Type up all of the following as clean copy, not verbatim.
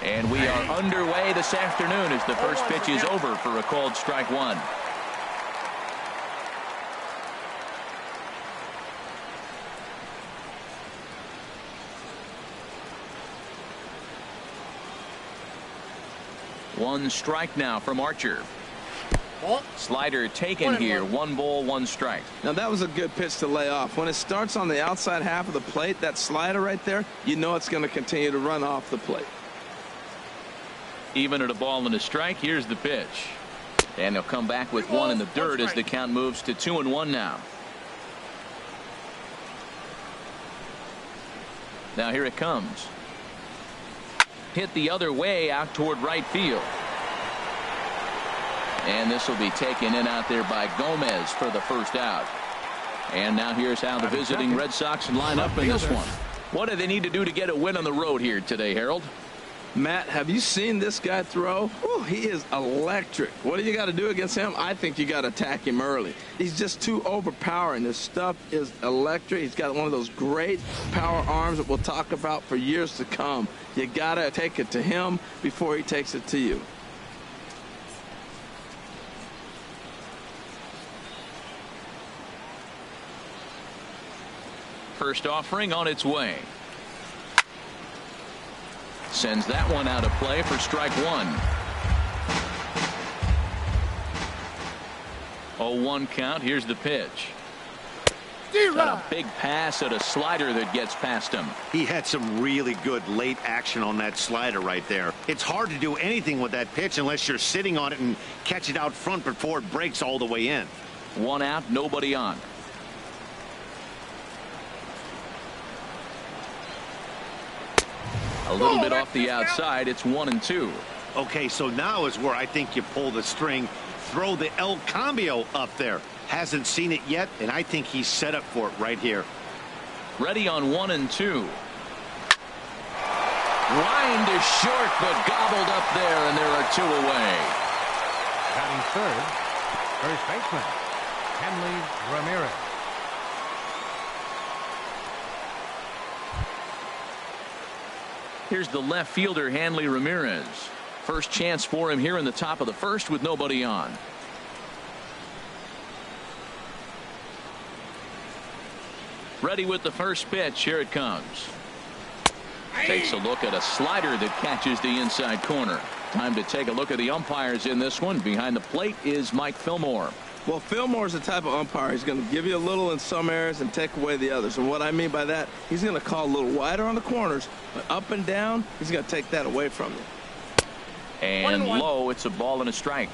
And we are underway this afternoon as the first pitch is over for a called strike one. One strike now from Archer. Slider taken here. 1 ball, 1 strike. Now that was a good pitch to lay off. When it starts on the outside half of the plate, that slider right there, you know it's going to continue to run off the plate. Even at a ball and a strike, here's the pitch. And he'll come back with 1 in the dirt as the count moves to 2-1 now. Now here it comes. Hit the other way out toward right field. And this will be taken in out there by Gomez for the first out. And now here's how the visiting Red Sox line up in this one. What do they need to do to get a win on the road here today, Harold? Matt, have you seen this guy throw? Whew, he is electric. What do you got to do against him? I think you got to attack him early. He's just too overpowering. His stuff is electric. He's got one of those great power arms that we'll talk about for years to come. You got to take it to him before he takes it to you. First offering on its way. Sends that one out of play for strike 1. 0-1 count. Here's the pitch. Got a big pass at a slider that gets past him. He had some really good late action on that slider right there. It's hard to do anything with that pitch unless you're sitting on it and catch it out front before it breaks all the way in. 1 out, nobody on. A little bit off the outside. It's 1-2. Okay, so now is where I think you pull the string. Throw the El Cambio up there. Hasn't seen it yet, and I think he's set up for it right here. Ready on 1-2. Line is short, but gobbled up there, and there are 2 away. Batting third, first baseman, Hanley Ramirez. Here's the left fielder, Hanley Ramirez. First chance for him here in the top of the first with nobody on. Ready with the first pitch. Here it comes. Takes a look at a slider that catches the inside corner. Time to take a look at the umpires in this one. Behind the plate is Mike Fillmore. Well, Fillmore's the type of umpire. He's going to give you a little in some areas and take away the others. And what I mean by that, he's going to call a little wider on the corners, but up and down, he's going to take that away from you. And low, it's a ball and a strike.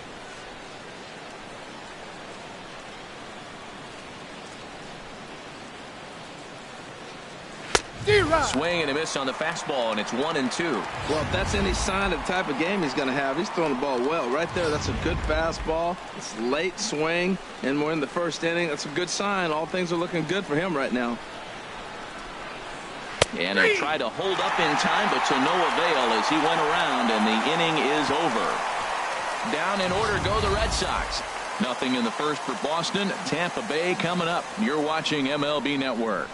Swing and a miss on the fastball, and it's 1-2. Well, if that's any sign of the type of game he's going to have, he's throwing the ball well. Right there, that's a good fastball. It's late swing, and we're in the first inning. That's a good sign. All things are looking good for him right now. And he'll try to hold up in time, but to no avail as he went around, and the inning is over. Down in order go the Red Sox. Nothing in the first for Boston. Tampa Bay coming up. You're watching MLB Network.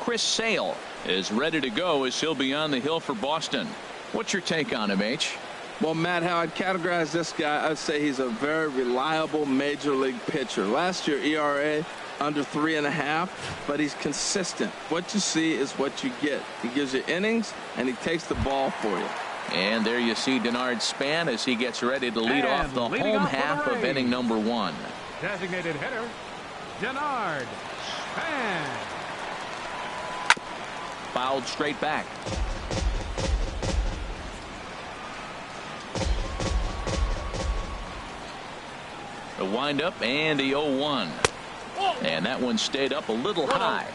Chris Sale is ready to go as he'll be on the hill for Boston. What's your take on him, H? Well, Matt, how I'd categorize this guy, I'd say he's a very reliable major league pitcher. Last year, ERA under 3.5, but he's consistent. What you see is what you get. He gives you innings, and he takes the ball for you. And there you see Denard Span as he gets ready to lead off the home half of inning number 1. Designated hitter, Denard Span. Fouled straight back. The windup and the 0-1. And that one stayed up a little high.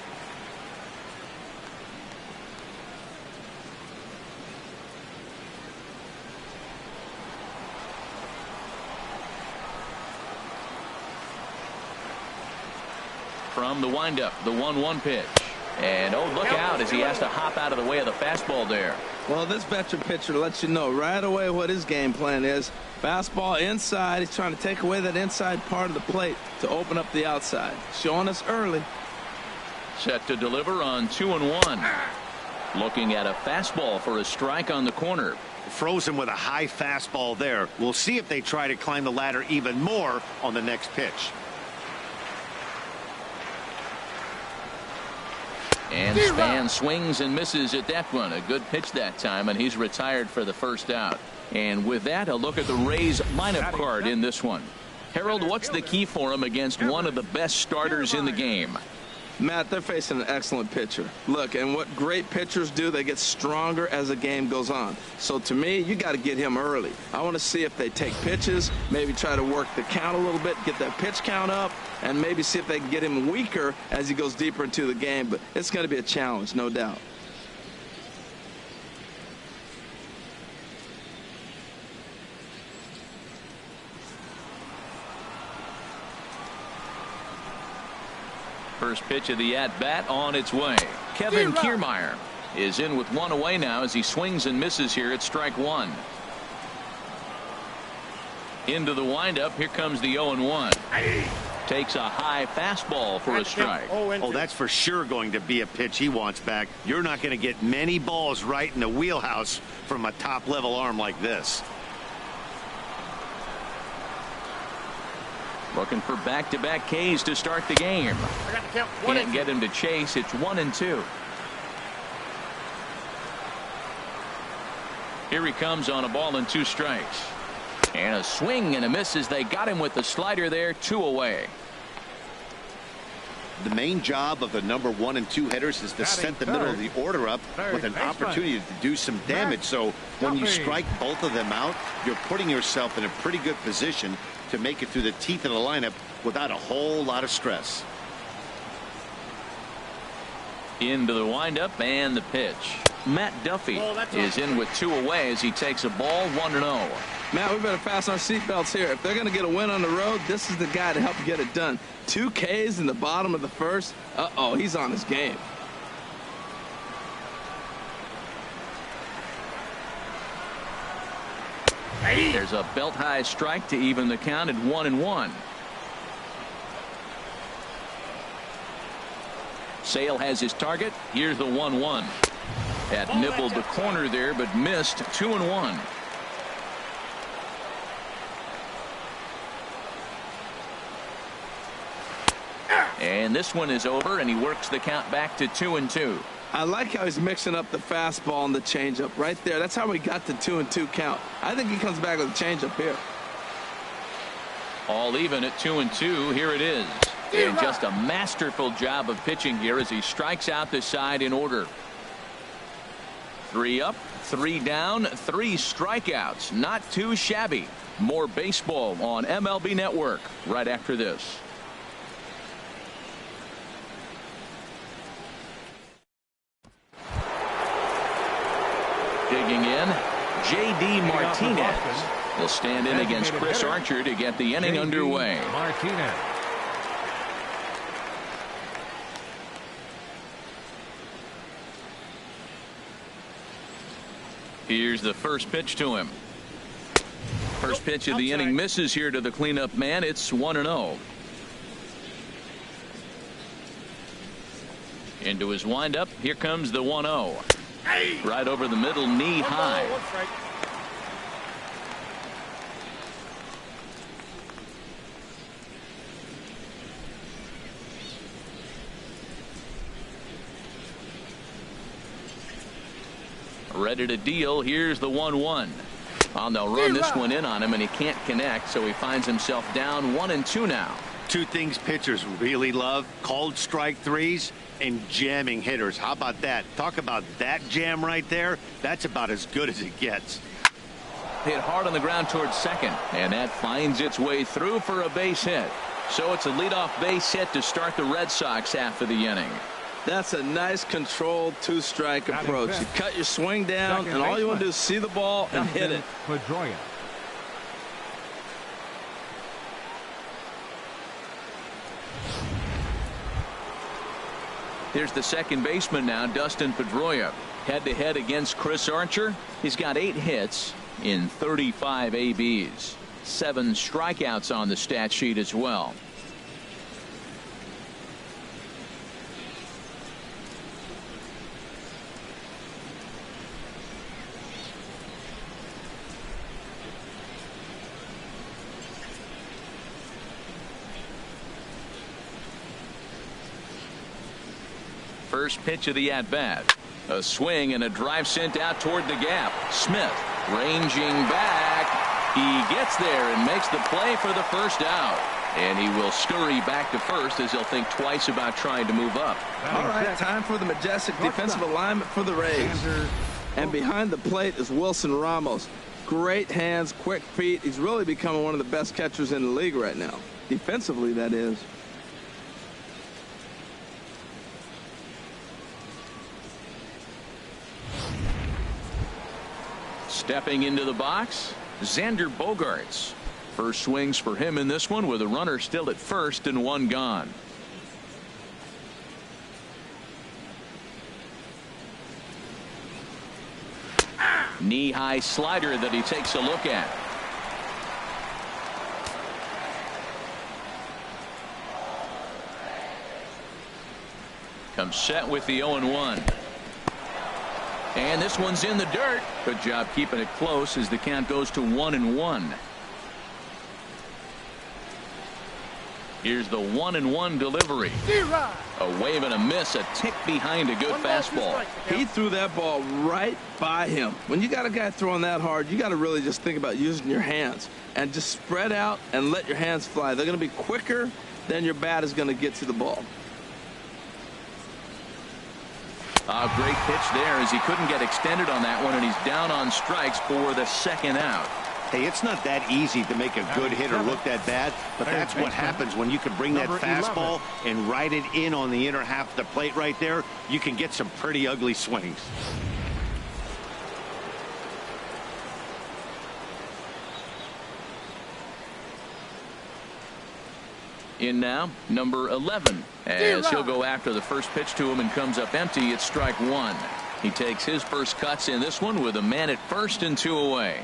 From the windup, the 1-1 pitch. And oh, look out as he has to hop out of the way of the fastball there. Well, this veteran pitcher lets you know right away what his game plan is. Fastball inside. He's trying to take away that inside part of the plate to open up the outside. Showing us early. Set to deliver on 2-1. Looking at a fastball for a strike on the corner. Frozen with a high fastball there. We'll see if they try to climb the ladder even more on the next pitch. And Span swings and misses at that one. A good pitch that time, and he's retired for the first out. And with that, a look at the Rays lineup card in this one. Harold, what's the key for him against one of the best starters in the game? Matt, they're facing an excellent pitcher. Look, and what great pitchers do, they get stronger as the game goes on. So to me, you got to get him early. I want to see if they take pitches, maybe try to work the count a little bit, get that pitch count up, and maybe see if they can get him weaker as he goes deeper into the game. But it's going to be a challenge, no doubt. First pitch of the at-bat on its way. Kevin Kiermaier is in with one away now as he swings and misses here at strike one. Into the windup. Here comes the 0-1. Takes a high fastball for a strike. Oh, that's for sure going to be a pitch he wants back. You're not going to get many balls right in the wheelhouse from a top-level arm like this. Looking for back-to-back Ks to start the game. Can't get him to chase. It's 1-2. Here he comes on a ball and 2 strikes. And a swing and a miss as they got him with the slider there. 2 away. The main job of the number 1 and 2 hitters is to set the middle of the order up with an opportunity to do some damage. So when you strike both of them out, you're putting yourself in a pretty good position to make it through the teeth of the lineup without a whole lot of stress. Into the windup and the pitch. Matt Duffy is in with 2 away as he takes a ball. 1-0. Matt, we better fasten our seatbelts here. If they're going to get a win on the road, this is the guy to help get it done. 2 Ks in the bottom of the first. Uh-oh, he's on his game. There's a belt-high strike to even the count at 1-1. Sale has his target. Here's the 1-1. That nibbled the corner there, but missed. 2-1. And this one is over, and he works the count back to 2-2. I like how he's mixing up the fastball and the changeup right there. That's how we got the 2-2 count. I think he comes back with a changeup here. All even at 2-2. Here it is. And just a masterful job of pitching here as he strikes out the side in order. 3 up, 3 down, 3 strikeouts. Not too shabby. More baseball on MLB Network right after this. Digging in, J.D. Martinez will stand in against Chris Archer to get the inning underway. Martinez. Here's the first pitch to him. First pitch of the inning misses here to the cleanup man. It's 1-0. Into his windup. Here comes the 1-0. Right over the middle, knee high. Ready to deal. Here's the 1-1. Well, they'll run this one in on him, and he can't connect, so he finds himself down 1-2 now. 2 things pitchers really love: called strike threes and jamming hitters. How about that? Talk about that jam right there. That's about as good as it gets. Hit hard on the ground towards second, and that finds its way through for a base hit. So it's a leadoff base hit to start the Red Sox half of the inning. That's a nice controlled 2-strike approach. You cut your swing down, and all you want to do is see the ball and hit it. Pedroia. Here's the second baseman now, Dustin Pedroia. Head-to-head against Chris Archer. He's got 8 hits in 35 ABs. 7 strikeouts on the stat sheet as well. First pitch of the at-bat. A swing and a drive sent out toward the gap. Smith ranging back. He gets there and makes the play for the first out. And he will scurry back to first as he'll think twice about trying to move up. All right, time for the majestic defensive alignment for the Rays. And behind the plate is Wilson Ramos. Great hands, quick feet. He's really becoming one of the best catchers in the league right now. Defensively, that is. Stepping into the box, Xander Bogaerts. First swings for him in this one with a runner still at first and one gone. Knee-high slider that he takes a look at. Comes set with the 0-1. And this one's in the dirt. Good job keeping it close as the count goes to 1-1. Here's the 1-1 delivery. A wave and a miss, a tick behind a good fastball. He threw that ball right by him. When you got a guy throwing that hard, you got to really just think about using your hands and just spread out and let your hands fly. They're going to be quicker than your bat is going to get to the ball. A great pitch there as he couldn't get extended on that one, and he's down on strikes for the second out. Hey, it's not that easy to make a good hitter look that bad, but that's what happens when you can bring that fastball and ride it in on the inner half of the plate right there. You can get some pretty ugly swings. In now, number 11, as he'll go after the first pitch to him and comes up empty. It's strike one. He takes his first cuts in this one with a man at first and two away.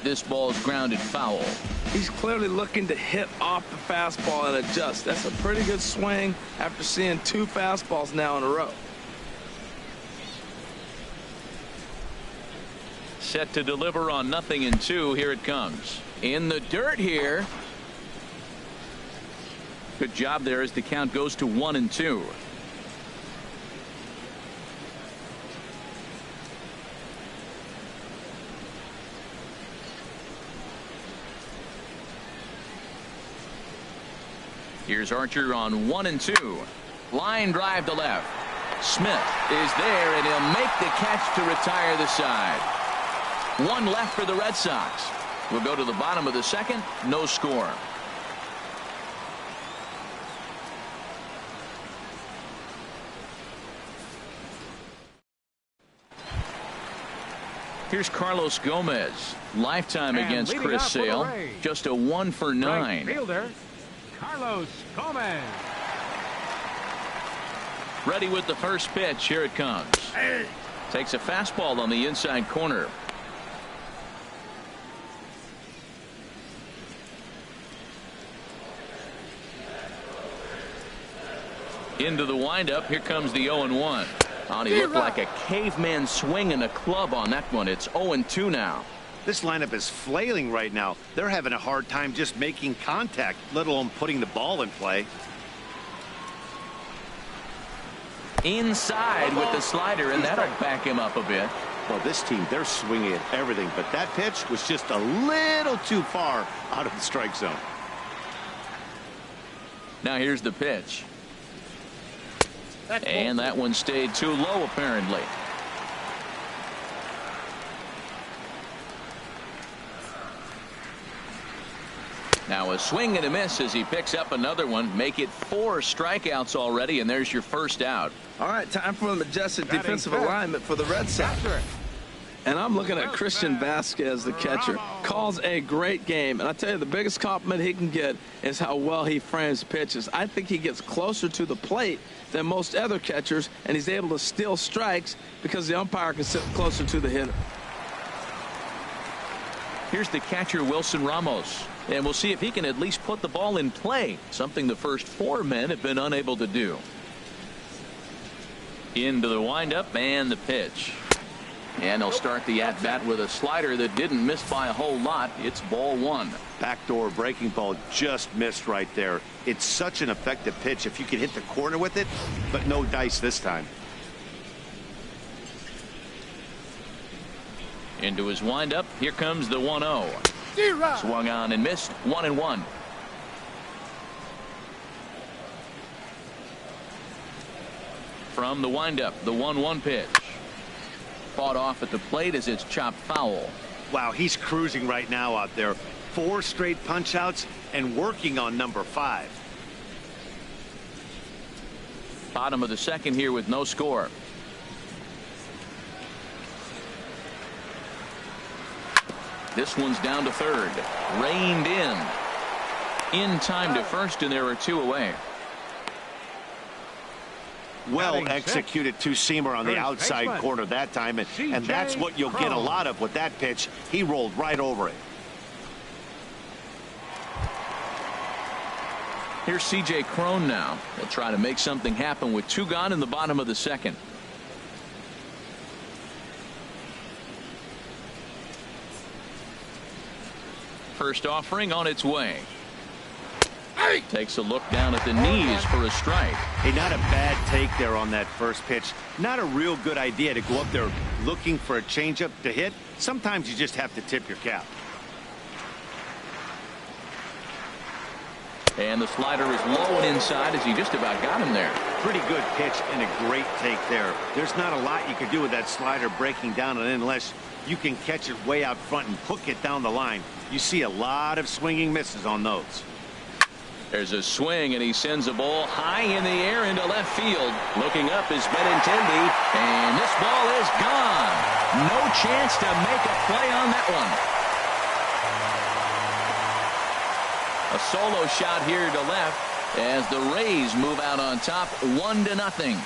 This ball's grounded foul. He's clearly looking to hit off the fastball and adjust. That's a pretty good swing after seeing two fastballs now in a row. Set to deliver on 0-2. Here it comes. In the dirt here. Good job there as the count goes to 1-2. Here's Archer on 1-2. Line drive to left. Smith is there, and he'll make the catch to retire the side. One left for the Red Sox. We'll go to the bottom of the second. No score. Here's Carlos Gomez. Lifetime against Chris Sale. Just a 1 for 9. Right fielder, Carlos Gomez. Ready with the first pitch. Here it comes. Takes a fastball on the inside corner. Into the windup. Here comes the 0-1. And he looked like a caveman swinging a club on that one. It's 0-2 now. This lineup is flailing right now. They're having a hard time just making contact, let alone putting the ball in play. Inside with the slider, and that'll back him up a bit. Well, this team, they're swinging at everything, but that pitch was just a little too far out of the strike zone. Now here's the pitch. And that one stayed too low, apparently. Now a swing and a miss as he picks up another one. Make it 4 strikeouts already, and there's your first out. All right, time for the majestic defensive alignment for the Red Sox. And I'm looking at Christian Vasquez, the catcher. Calls a great game. And I tell you, the biggest compliment he can get is how well he frames pitches. I think he gets closer to the plate than most other catchers, and he's able to steal strikes because the umpire can sit closer to the hitter. Here's the catcher, Wilson Ramos. And we'll see if he can at least put the ball in play, something the first 4 men have been unable to do. Into the windup and the pitch. And they'll start the at-bat with a slider that didn't miss by a whole lot. It's ball one. Backdoor breaking ball just missed right there. It's such an effective pitch if you can hit the corner with it, but no dice this time. Into his windup. Here comes the 1-0. Swung on and missed. 1-1. From the windup, the 1-1 pitch. Fought off at the plate as it's chopped foul. Wow, he's cruising right now out there. 4 straight punch outs and working on number 5. Bottom of the second here with no score. This one's down to third. Reined in time to first, and there are 2 away. Well executed two-seamer on the outside corner that time, and that's what you'll get a lot of with that pitch. He rolled right over it. Here's C.J. Cron now. He'll try to make something happen with 2 gone in the bottom of the second. First offering on its way. Takes a look down at the knees for a strike. Hey, not a bad take there on that first pitch. Not a real good idea to go up there looking for a changeup to hit. Sometimes you just have to tip your cap. And the slider is low and inside as he just about got him there. Pretty good pitch and a great take there. There's not a lot you can do with that slider breaking down unless you can catch it way out front and hook it down the line. You see a lot of swinging misses on those. There's a swing, and he sends a ball high in the air into left field. Looking up is Benintendi, and this ball is gone. No chance to make a play on that one. A solo shot here to left as the Rays move out on top 1-0.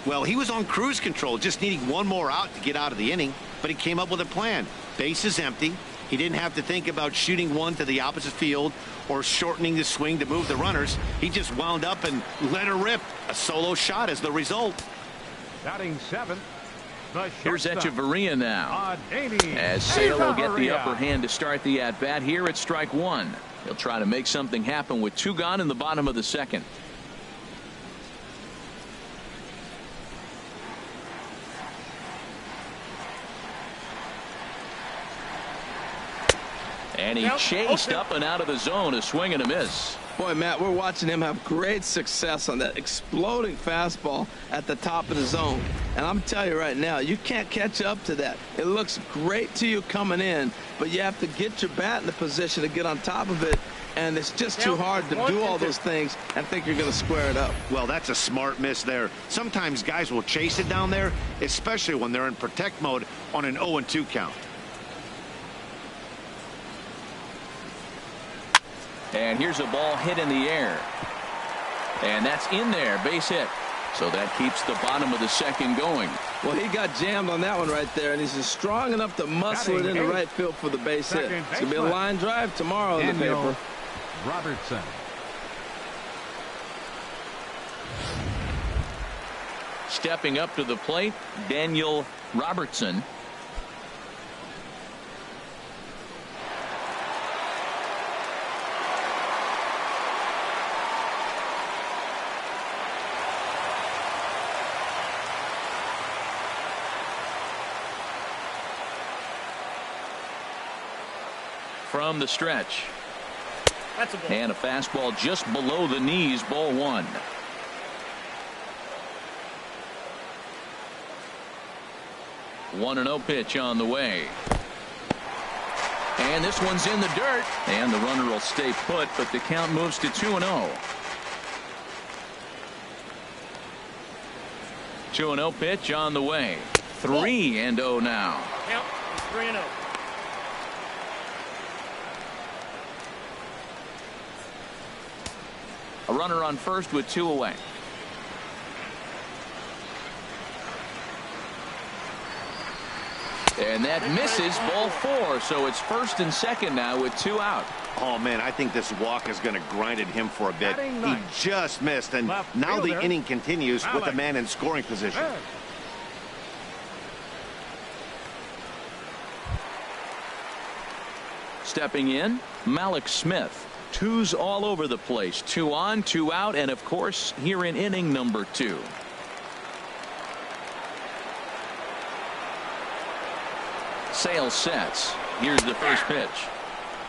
Well, he was on cruise control, just needing one more out to get out of the inning, but he came up with a plan. Base is empty. He didn't have to think about shooting one to the opposite field or shortening the swing to move the runners. He just wound up and let her rip. A solo shot as the result. Batting 7th. Here's Echeverria now. As Sale will get the upper hand to start the at-bat here at strike 1. He'll try to make something happen with 2 gone in the bottom of the second. And he chased up and out of the zone, a swing and a miss. Boy, Matt, we're watching him have great success on that exploding fastball at the top of the zone. And I'm telling you right now, you can't catch up to that. It looks great to you coming in, but you have to get your bat in the position to get on top of it. And it's just too hard to do all those things and think you're going to square it up. Well, that's a smart miss there. Sometimes guys will chase it down there, especially when they're in protect mode on an 0-2 count. And here's a ball hit in the air. And that's in there, base hit. So that keeps the bottom of the second going. Well, he got jammed on that one right there, and he's just strong enough to muscle it into right field for the base hit. It's going to be a line drive tomorrow in the paper. Robertson. Stepping up to the plate, Daniel Robertson. From the stretch. That's a ball. And a fastball just below the knees, ball 1. One 1-0 pitch on the way. And this one's in the dirt. And the runner will stay put, but the count moves to 2-0. 2-0 pitch on the way. 3-0 now. Count 3-0. A runner on first with 2 away. And that misses, ball 4. So it's first and second now with 2 out. Oh, man, I think this walk is going to grind at him for a bit. He just missed, and now the inning continues with the man in scoring position. Stepping in, Malik Smith. 2s all over the place. 2 on, 2 out, and of course here in inning number 2. Sale sets. Here's the first pitch.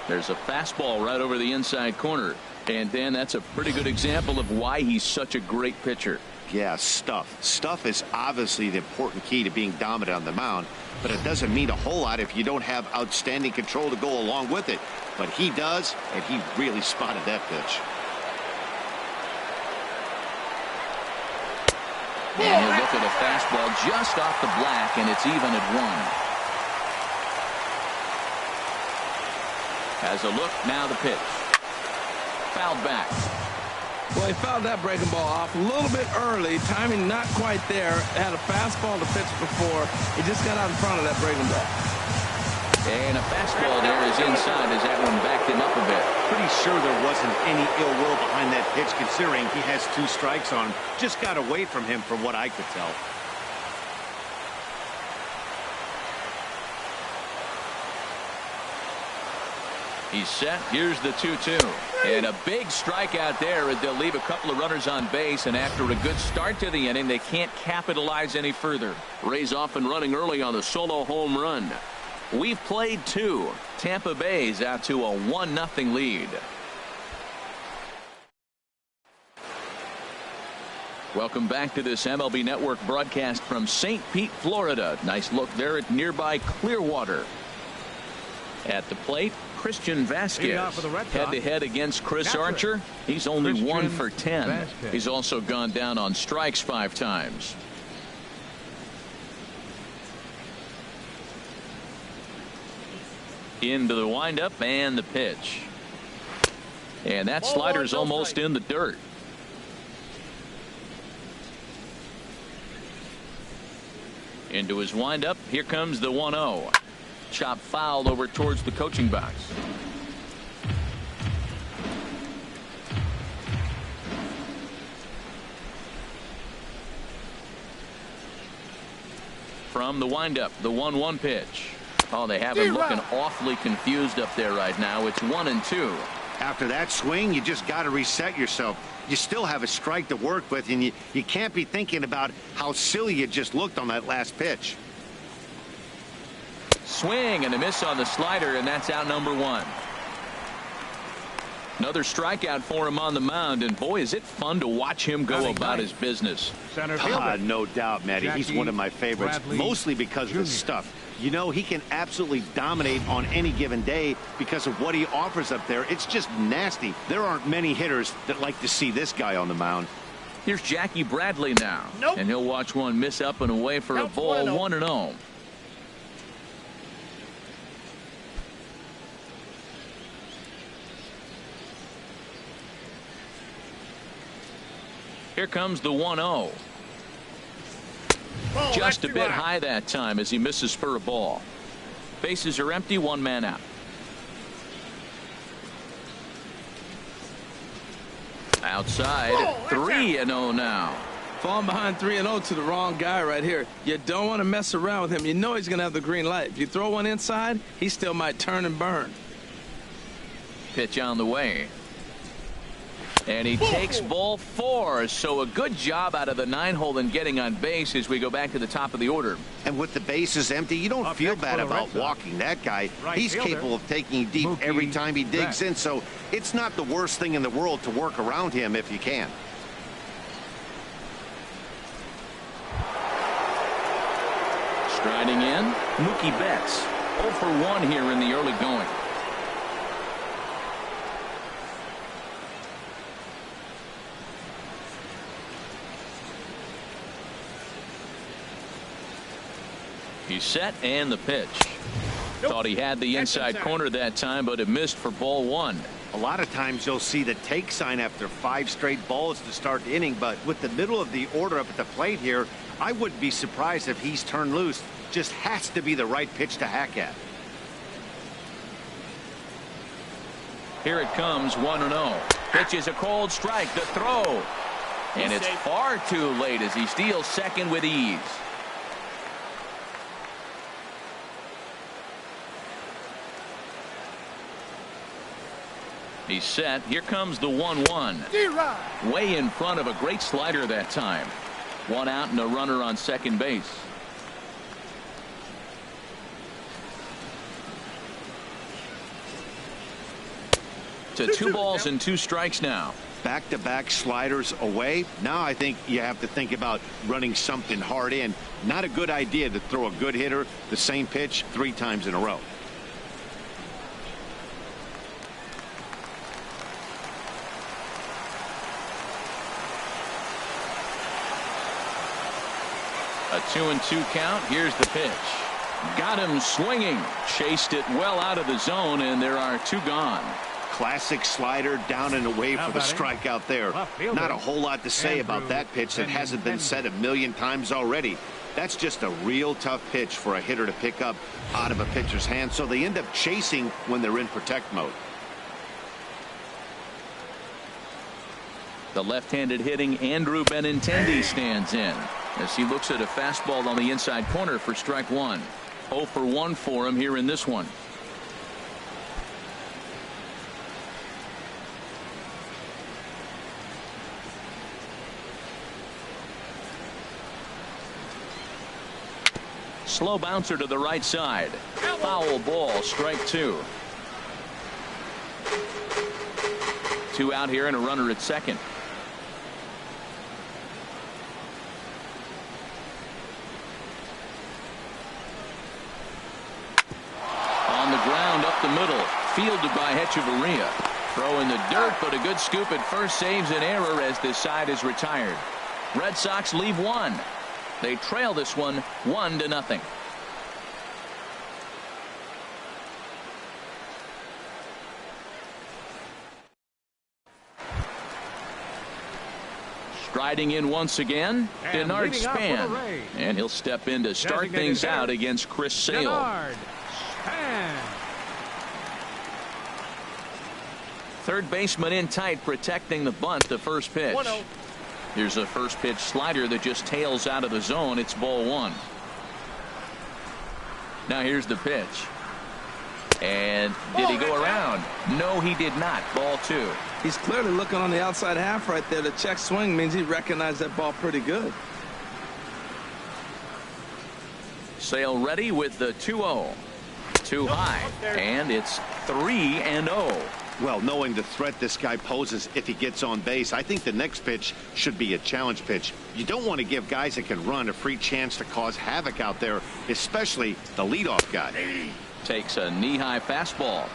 There's a fastball right over the inside corner. And Dan, that's a pretty good example of why he's such a great pitcher. Yeah, stuff. Stuff is obviously the important key to being dominant on the mound, but it doesn't mean a whole lot if you don't have outstanding control to go along with it. But he does, and he really spotted that pitch. And he'll look at a fastball just off the black, and it's even at 1. Has a look, now the pitch. Fouled back. Well, he fouled that breaking ball off a little bit early. Timing not quite there. Had a fastball to pitch before. He just got out in front of that breaking ball. And a fastball there is inside as that one backed him up a bit. Pretty sure there wasn't any ill will behind that pitch, considering he has 2 strikes on him. Just got away from him from what I could tell. He's set. Here's the 2-2. And a big strikeout there as they'll leave a couple of runners on base. And after a good start to the inning, they can't capitalize any further. Rays off and running early on the solo home run. We've played 2. Tampa Bay's out to a 1-0 lead. Welcome back to this MLB Network broadcast from St. Pete, Florida. Nice look there at nearby Clearwater. At the plate, Christian Vasquez head-to-head against Chris Archer. He's only 1 for 10. He's also gone down on strikes 5 times. Into the windup and the pitch. And that slider's almost in the dirt. Into his windup. Here comes the 1-0. Chop fouled over towards the coaching box. From the windup, the 1-1 pitch. Oh, they have him looking awfully confused up there right now. It's 1-2. After that swing, you just got to reset yourself. You still have a strike to work with, and you can't be thinking about how silly you just looked on that last pitch. Swing and a miss on the slider, and that's out number 1. Another strikeout for him on the mound, and boy, is it fun to watch him go about his business. No doubt, Matty. He's one of my favorites, mostly because of his stuff. You know, he can absolutely dominate on any given day because of what he offers up there. It's just nasty. There aren't many hitters that like to see this guy on the mound. Here's Jackie Bradley now. And he'll watch one miss up and away for a ball. 1-0. Here comes the 1-0. Just a bit high that time as he misses for a ball. Bases are empty, 1 man out. Outside, 3-0 now. Falling behind 3-0 to the wrong guy right here. You don't want to mess around with him. You know he's going to have the green light. If you throw one inside, he still might turn and burn. Pitch on the way. And he takes ball 4. So a good job out of the 9-hole in getting on base as we go back to the top of the order. And with the bases empty, you don't feel bad about walking that guy. He's capable of taking you deep every time he digs in. So it's not the worst thing in the world to work around him if you can. Striding in, Mookie Betts. 0 for 1 here in the early going. He's set and the pitch. Thought he had the inside corner that time, but it missed for ball 1. A lot of times you'll see the take sign after 5 straight balls to start the inning, but with the middle of the order up at the plate here, I wouldn't be surprised if he's turned loose. Just has to be the right pitch to hack at. Here it comes, 1-0. Pitch is a cold strike. The throw. And it's far too late as he steals second with ease. He's set. Here comes the 1-1. Way in front of a great slider that time. 1 out and a runner on second base. To 2 balls and 2 strikes now. Back-to-back sliders away. Now I think you have to think about running something hard in. Not a good idea to throw a good hitter the same pitch 3 times in a row. A 2-2 count. Here's the pitch. Got him swinging. Chased it well out of the zone, and there are 2 gone. Classic slider down and away for the strikeout there. Not a whole lot to say about that pitch that hasn't been said a million times already. That's just a real tough pitch for a hitter to pick up out of a pitcher's hand, so they end up chasing when they're in protect mode. The left-handed hitting Andrew Benintendi stands in as he looks at a fastball on the inside corner for strike 1. 0 for 1 for him here in this one. Slow bouncer to the right side. Foul ball, strike 2. 2 out here and a runner at second. On the ground up the middle. Fielded by Hechavarria. Throw in the dirt, but a good scoop at first saves an error as this side is retired. Red Sox leave 1. They trail this one 1-0. Striding in once again, Denard Span. And he'll step in to start things out against Chris Sale. Third baseman in tight, protecting the bunt, the first pitch. Here's a first pitch slider that just tails out of the zone. It's ball 1. Now here's the pitch. And did he go around? No, he did not. Ball 2. He's clearly looking on the outside half right there. The check swing means he recognized that ball pretty good. Sale ready with the 2-0. Too high. And it's 3-0. Well, knowing the threat this guy poses if he gets on base, I think the next pitch should be a challenge pitch. You don't want to give guys that can run a free chance to cause havoc out there, especially the leadoff guy. Takes a knee-high fastball.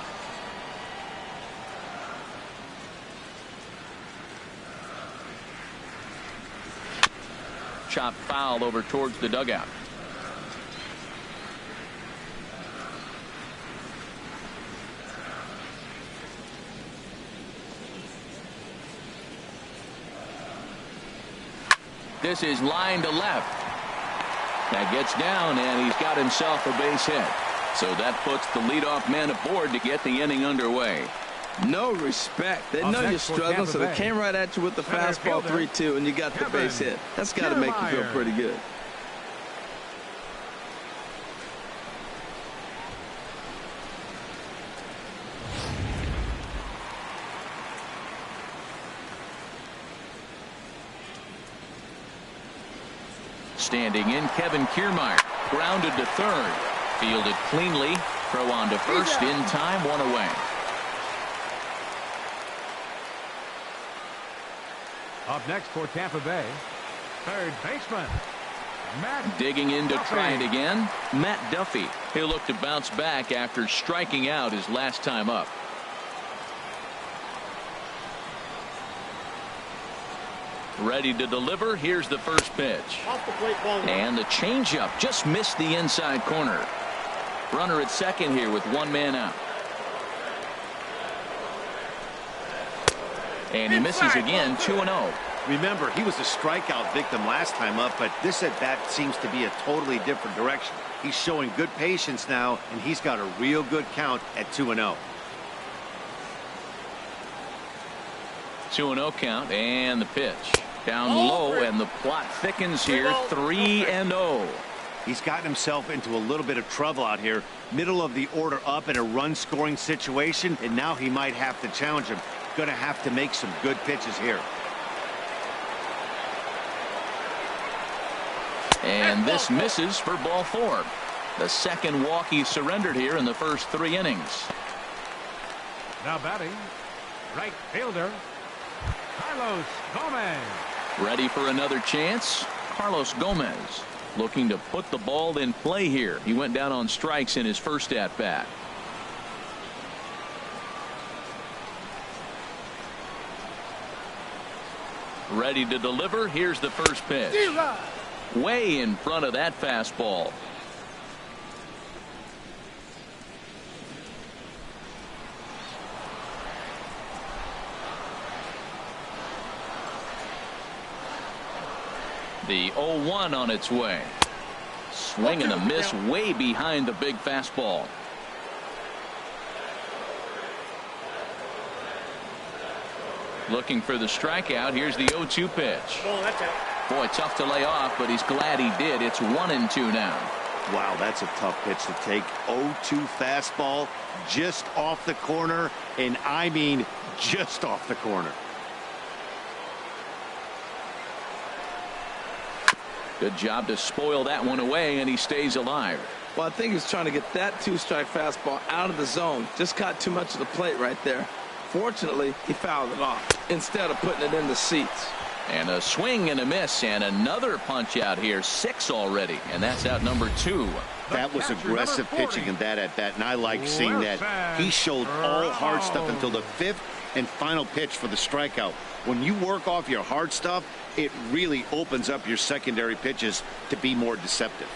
Chopped foul over towards the dugout. This is line to left. That gets down, and he's got himself a base hit. So that puts the leadoff man aboard to get the inning underway. No respect. They know you're struggling, so they came right at you with the fastball 3-2, and you got the base hit. That's got to make you feel pretty good. Standing in, Kevin Kiermaier. Grounded to third. Fielded cleanly. Throw on to first in time. 1 away. Up next for Tampa Bay, third baseman Matt digging in to Duffy. try it again. Matt Duffy. He'll look to bounce back after striking out his last time up. Ready to deliver. Here's the first pitch. And the changeup just missed the inside corner. Runner at second here with 1 man out. And he misses again, 2-0. Remember, he was a strikeout victim last time up, but this at-bat seems to be a totally different direction. He's showing good patience now, and he's got a real good count at 2-0. 2-0 count, and the pitch. Down low, and the plot thickens here, 3-0. He's gotten himself into a little bit of trouble out here. Middle of the order up in a run-scoring situation, and now he might have to challenge him. Going to have to make some good pitches here. And this misses for ball 4. The second walk he surrendered here in the first 3 innings. Now batting, right fielder, Carlos Gomez. Ready for another chance. Carlos Gomez looking to put the ball in play here. He went down on strikes in his first at-bat. Ready to deliver. Here's the first pitch. Way in front of that fastball. The 0-1 on its way. Swing and a miss way behind the big fastball. Looking for the strikeout. Here's the 0-2 pitch. Oh, that's it. Boy, tough to lay off, but he's glad he did. It's 1-2 now. Wow, that's a tough pitch to take. 0-2 fastball just off the corner, and I mean just off the corner. Good job to spoil that one away, and he stays alive. Well, I think he's trying to get that 2-strike fastball out of the zone. Just caught too much of the plate right there. Fortunately, he fouled it off instead of putting it in the seats. And a swing and a miss, and another punch out here. 6 already, and that's out number 2. That was aggressive pitching in that at-bat, and I like seeing that. He showed all hard stuff until the 5th and final pitch for the strikeout. When you work off your hard stuff, it really opens up your secondary pitches to be more deceptive.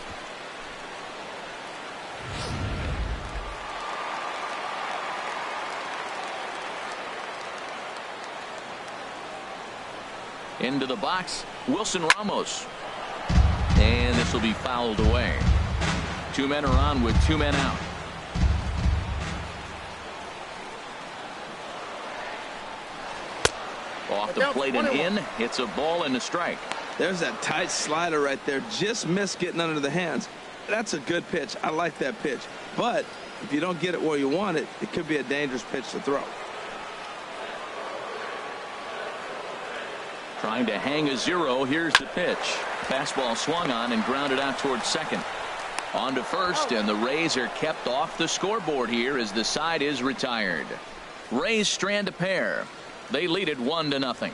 Into the box, Wilson Ramos. And this will be fouled away. 2 men are on with 2 men out. Off the plate and in. It's a ball and a strike. There's that tight slider right there. Just missed getting under the hands. That's a good pitch. I like that pitch. But if you don't get it where you want it, it could be a dangerous pitch to throw. Trying to hang a 0. Here's the pitch. Fastball swung on and grounded out towards second. On to first, and the Rays are kept off the scoreboard here as the side is retired. Rays strand a pair. They lead it 1-0.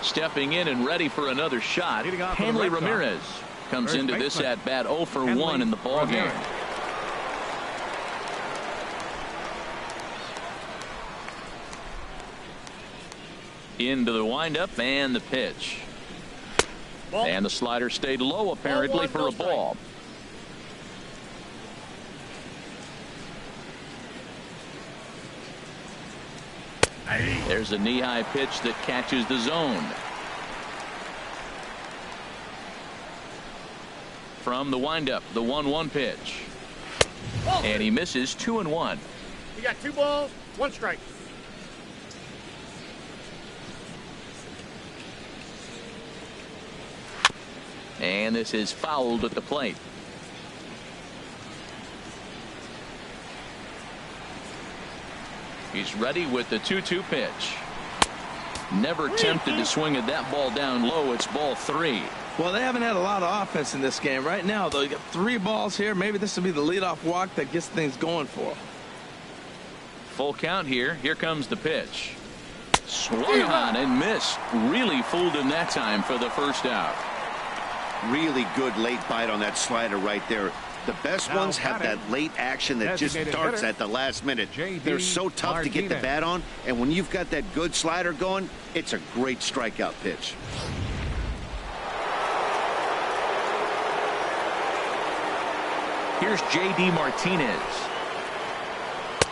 Stepping in and ready for another shot, Hanley Ramirez comes into this at bat 0 for 1 in the ball game. Into the windup and the pitch. Ball. And the slider stayed low apparently for a ball. There's a knee-high pitch that catches the zone. From the windup, the 1-1 pitch. And he misses 2-1. You got 2 balls, 1 strike. And this is fouled at the plate. He's ready with the 2-2 pitch. Never tempted to swing at that ball down low. It's ball 3. Well, they haven't had a lot of offense in this game. Right now, though, you got 3 balls here. Maybe this will be the leadoff walk that gets things going for them. Full count here. Here comes the pitch. Swung on and missed. Really fooled him that time for the first out. Really good late bite on that slider right there. The best ones have that late action that just starts at the last minute. They're so tough to get the bat on, and when you've got that good slider going, it's a great strikeout pitch. Here's J.D. Martinez.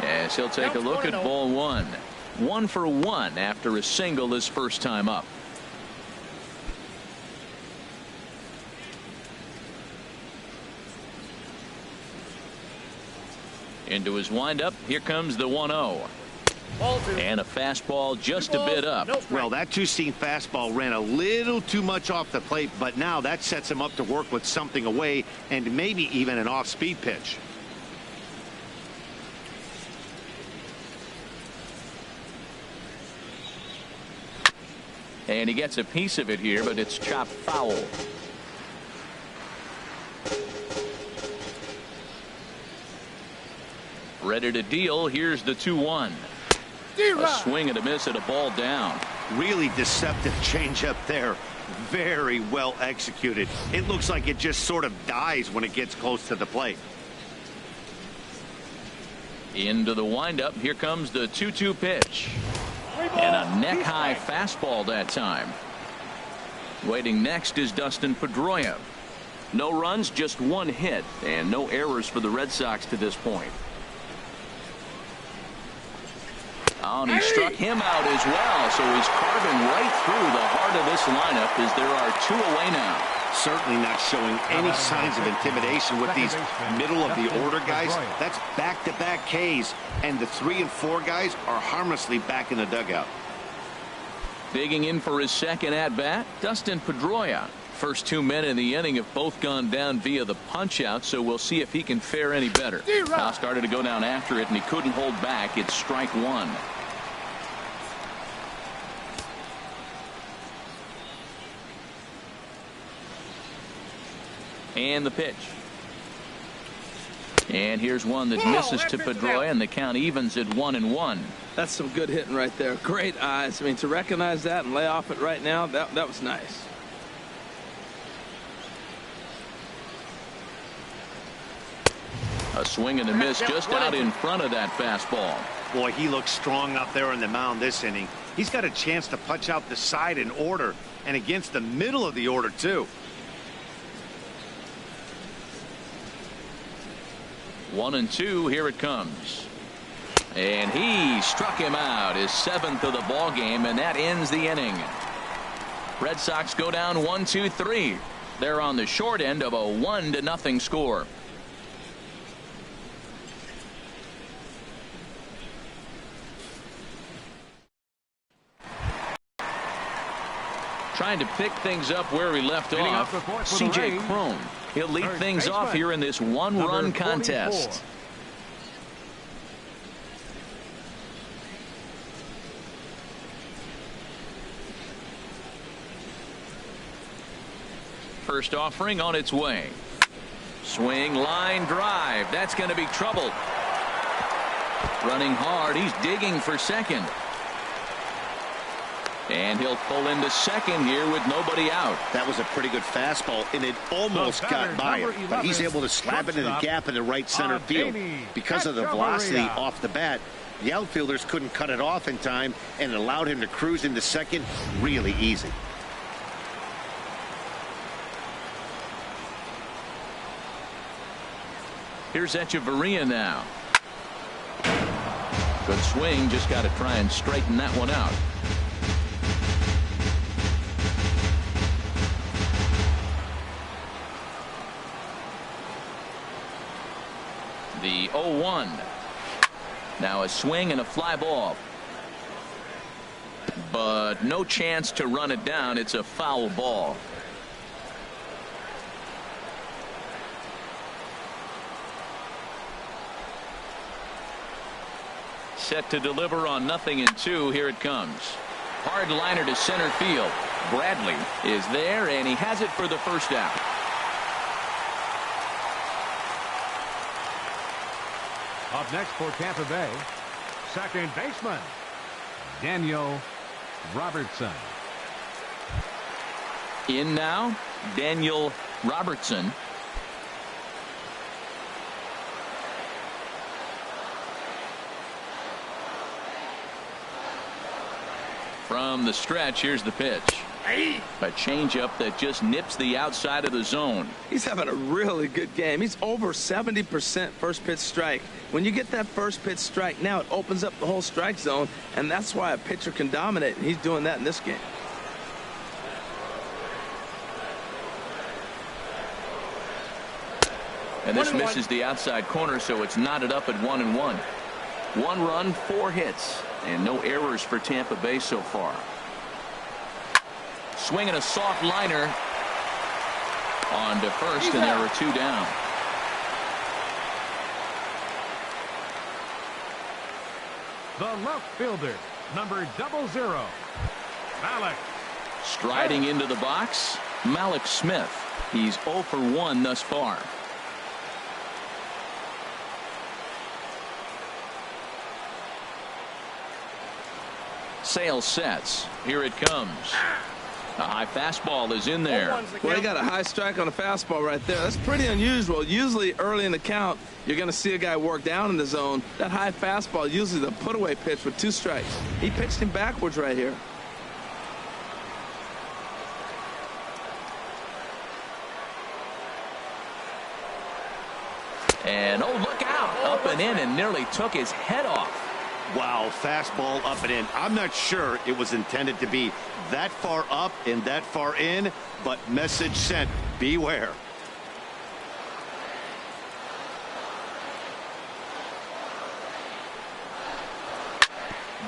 As he'll take a look at ball one. 1 for 1 after a single his first time up. Into his windup. Here comes the 1-0. And a fastball just a bit up. Well, that two-seam fastball ran a little too much off the plate, but now that sets him up to work with something away and maybe even an off-speed pitch. And he gets a piece of it here, but it's chopped foul. Ready to deal. Here's the 2-1. A swing and a miss at a ball down. Really deceptive changeup there. Very well executed. It looks like it just sort of dies when it gets close to the plate. Into the windup. Here comes the 2-2 pitch. And a neck-high fastball that time. Waiting next is Dustin Pedroia. No runs, just 1 hit, and no errors for the Red Sox to this point. Oh, and he struck him out as well, so he's carving right through the heart of this lineup as there are 2 away now. Certainly not showing any signs of intimidation with these middle of the order guys. That's back-to-back Ks, and the 3 and 4 guys are harmlessly back in the dugout. Digging in for his second at-bat, Dustin Pedroia. First 2 men in the inning have both gone down via the punch-out, so we'll see if he can fare any better. Now started to go down after it, and he couldn't hold back. It's strike 1. And the pitch. And here's one that misses to Pedroia, and the count evens at 1-1. That's some good hitting right there. Great eyes. I mean, to recognize that and lay off it right now, that was nice. A swing and a miss just out in front of that fastball. Boy, he looks strong out there on the mound this inning. He's got a chance to punch out the side in order, and against the middle of the order, too. 1-2. Here it comes. And he struck him out, his 7th of the ball game, and that ends the inning. Red Sox go down 1-2-3. They're on the short end of a 1-0 score. Trying to pick things up where we left off. C.J. Cron. He'll lead things off here in this 1-run contest. First offering on its way. Swing, line drive. That's going to be trouble. Running hard. He's digging for second. And he'll pull into second here with nobody out. That was a pretty good fastball, and it almost got by him. But he's able to slap it in the gap in the right center field. Because of the velocity off the bat, the outfielders couldn't cut it off in time, and it allowed him to cruise into second really easy. Here's Echeverria now. Good swing, just got to try and straighten that one out. The 0-1. Now a swing and a fly ball. But no chance to run it down. It's a foul ball. Set to deliver on 0-2. Here it comes. Hard liner to center field. Bradley is there, and he has it for the first out. Up next for Tampa Bay, second baseman, Daniel Robertson. In now, Daniel Robertson. From the stretch, here's the pitch. A changeup that just nips the outside of the zone. He's having a really good game. He's over 70% first pitch strike. When you get that first pitch strike, now it opens up the whole strike zone, and that's why a pitcher can dominate, and he's doing that in this game. And this misses the outside corner, so it's knotted up at 1-1. 1 run, 4 hits, and no errors for Tampa Bay so far. Swinging a soft liner on to first, and there are 2 down. The left fielder, number 00, Malik. Striding into the box, Malik Smith. He's 0 for 1 thus far. Sale sets. Here it comes. A high fastball is in there. Well, he got a high strike on a fastball right there. That's pretty unusual. Usually early in the count, you're going to see a guy work down in the zone. That high fastball, usually the put-away pitch with 2 strikes. He pitched him backwards right here. And, oh, look out. Up and in and nearly took his head off. Wow, fastball up and in. I'm not sure it was intended to be that far up and that far in, but message sent. Beware.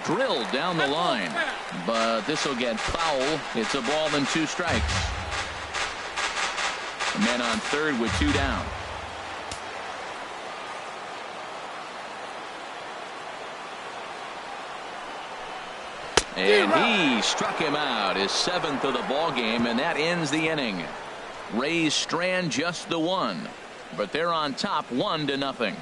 Drilled down the line, but this will get foul. It's a ball and 2 strikes. Men on third with 2 down. And he struck him out, his 7th of the ball game, and that ends the inning. Rays strand just the 1, but they're on top 1-0.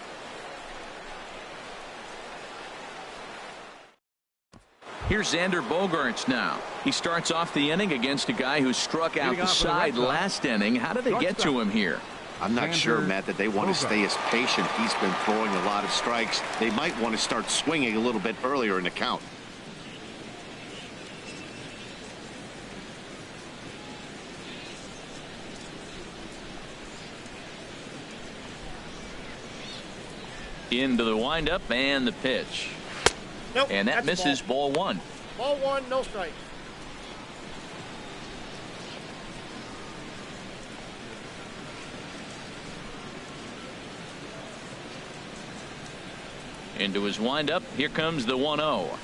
Here's Xander Bogaerts now. He starts off the inning against a guy who struck out the side last inning. How did they get to him here? I'm not sure, Matt, that they want to stay as patient. He's been throwing a lot of strikes. They might want to start swinging a little bit earlier in the count. Into the windup and the pitch. Nope, and that misses ball 1. Ball 1, no strike. Into his windup. Here comes the 1-0.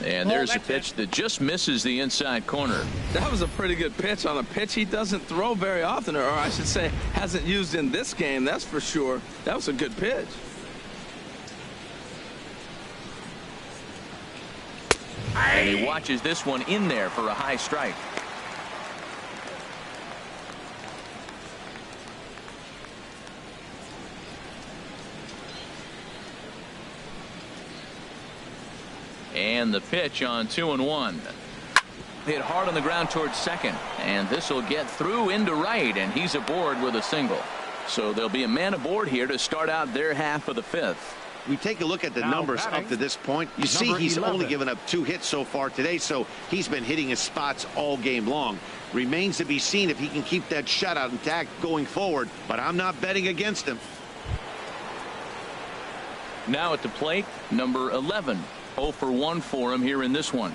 And there's a pitch that just misses the inside corner. That was a pretty good pitch on a pitch he doesn't throw very often, or I should say hasn't used in this game, that's for sure. That was a good pitch. And he watches this one in there for a high strike. And the pitch on 2-1. Hit hard on the ground towards second, and this will get through into right, and he's aboard with a single. So there'll be a man aboard here to start out their half of the 5th. We take a look at the numbers up to this point. You see he's only given up 2 hits so far today, so he's been hitting his spots all game long. Remains to be seen if he can keep that shutout intact going forward, but I'm not betting against him. Now at the plate, number 11. 0 for 1 for him here in this one.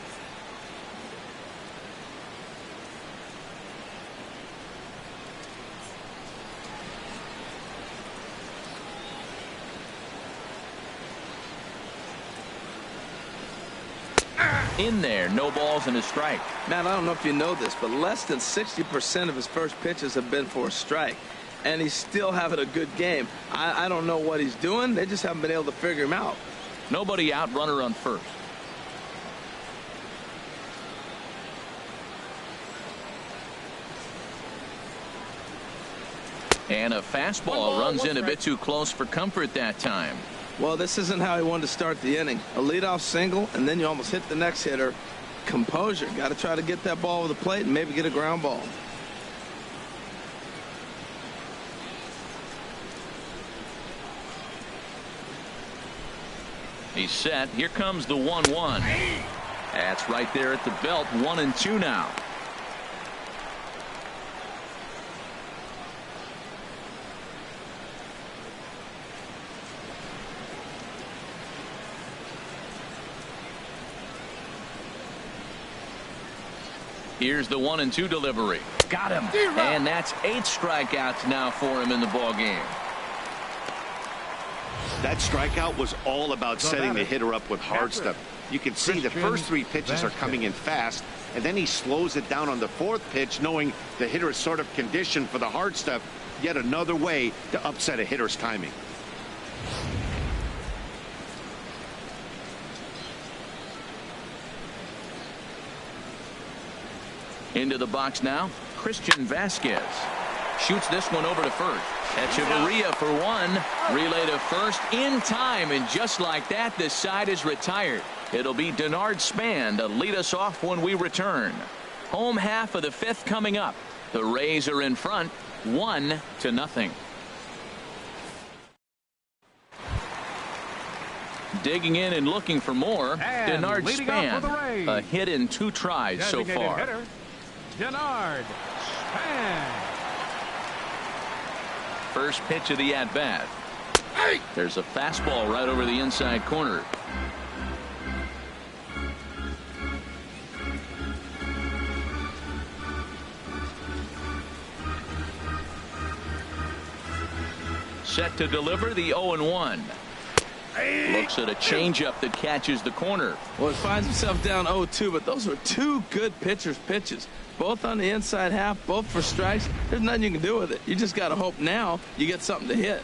In there, no balls and a strike. Man, I don't know if you know this, but less than 60% of his first pitches have been for a strike, and he's still having a good game. I don't know what he's doing. They just haven't been able to figure him out. Nobody out, runner on first. And a fastball runs in a bit too close for comfort that time. Well, this isn't how he wanted to start the inning. A leadoff single, and then you almost hit the next hitter. Composure. Got to try to get that ball over the plate and maybe get a ground ball. He's set. Here comes the 1-1. That's right there at the belt. 1-2 now. Here's the 1-2 delivery. Got him. And that's 8 strikeouts now for him in the ball game. That strikeout was all about setting the hitter up with hard stuff. You can see the first 3 pitches are coming in fast, and then he slows it down on the 4th pitch, knowing the hitter is sort of conditioned for the hard stuff. Yet another way to upset a hitter's timing. Into the box now, Christian Vasquez. Shoots this one over to first. Echeverria for 1. Relay to first in time, and just like that, this side is retired. It'll be Denard Span to lead us off when we return. Home half of the 5th coming up. The Rays are in front, 1-0. Digging in and looking for more, And Denard leading off for the Span. Rays, A hit in 2 tries so designated far. hitter, Denard Span. First pitch of the at-bat. There's a fastball right over the inside corner. Set to deliver the 0-1. Looks at a changeup that catches the corner. Well, he finds himself down 0-2, but those were 2 good pitchers' pitches. Both on the inside half, both for strikes. There's nothing you can do with it. You just got to hope now you get something to hit.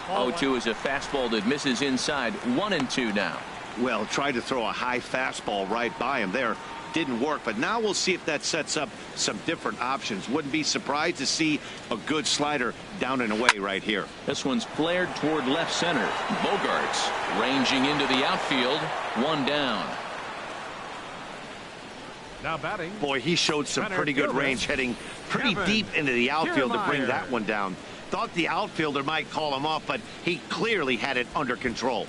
Oh, 0-2 is a fastball that misses inside. 1-2 now. Well, tried to throw a high fastball right by him there. Didn't work, but now we'll see if that sets up some different options. Wouldn't be surprised to see a good slider down and away right here. This one's flared toward left center. Bogarts ranging into the outfield. 1 down. Now batting. Boy, he showed some pretty good range, heading pretty deep into the outfield to bring that one down. Thought the outfielder might call him off, but he clearly had it under control.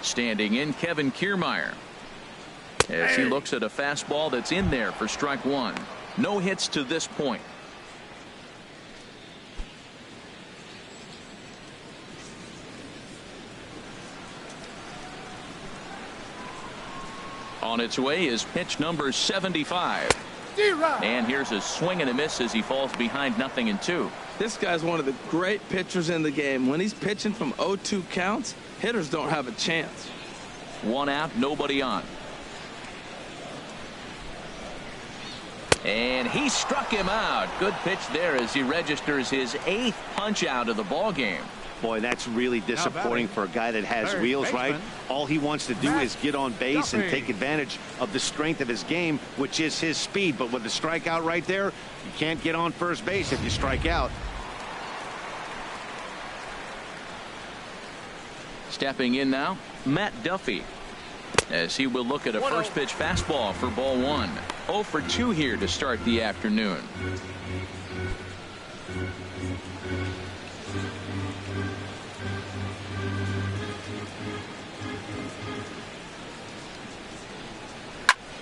Standing in, Kevin Kiermaier, as he looks at a fastball that's in there for strike 1. No hits to this point. On its way is pitch number 75. And here's a swing and a miss as he falls behind 0-2. This guy's one of the great pitchers in the game. When he's pitching from 0-2 counts, hitters don't have a chance. 1 out, nobody on. And he struck him out. Good pitch there as he registers his 8th punch out of the ball game. Boy, that's really disappointing for a guy that has wheels, right? All he wants to do is get on base and take advantage of the strength of his game, which is his speed. But with the strikeout right there, you can't get on first base if you strike out. Stepping in now, Matt Duffy, as he will look at a first pitch fastball for ball 1. 0 for 2 here to start the afternoon.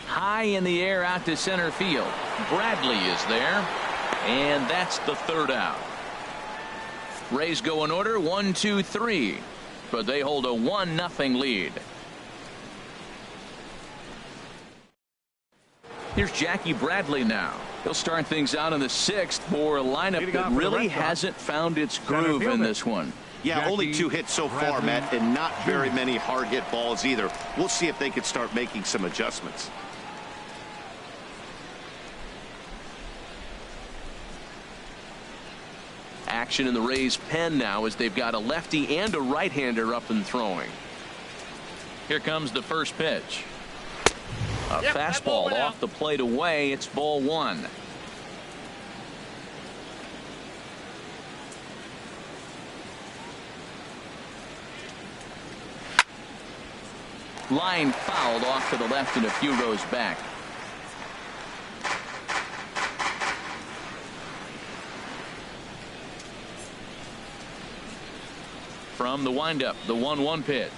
High in the air out to center field. Bradley is there, and that's the 3rd out. Rays go in order 1, 2, 3, but they hold a 1-0 lead. Here's Jackie Bradley now. He'll start things out in the 6th for a lineup that really hasn't found its groove in this one. Yeah, only 2 hits so far, Matt, and not very many hard hit balls either. We'll see if they can start making some adjustments. Action in the Rays' pen now as they've got a lefty and a right-hander up and throwing. Here comes the first pitch. A fastball off the plate away. It's ball 1. Line fouled off to the left and a few rows back. from the windup. The 1-1 pitch.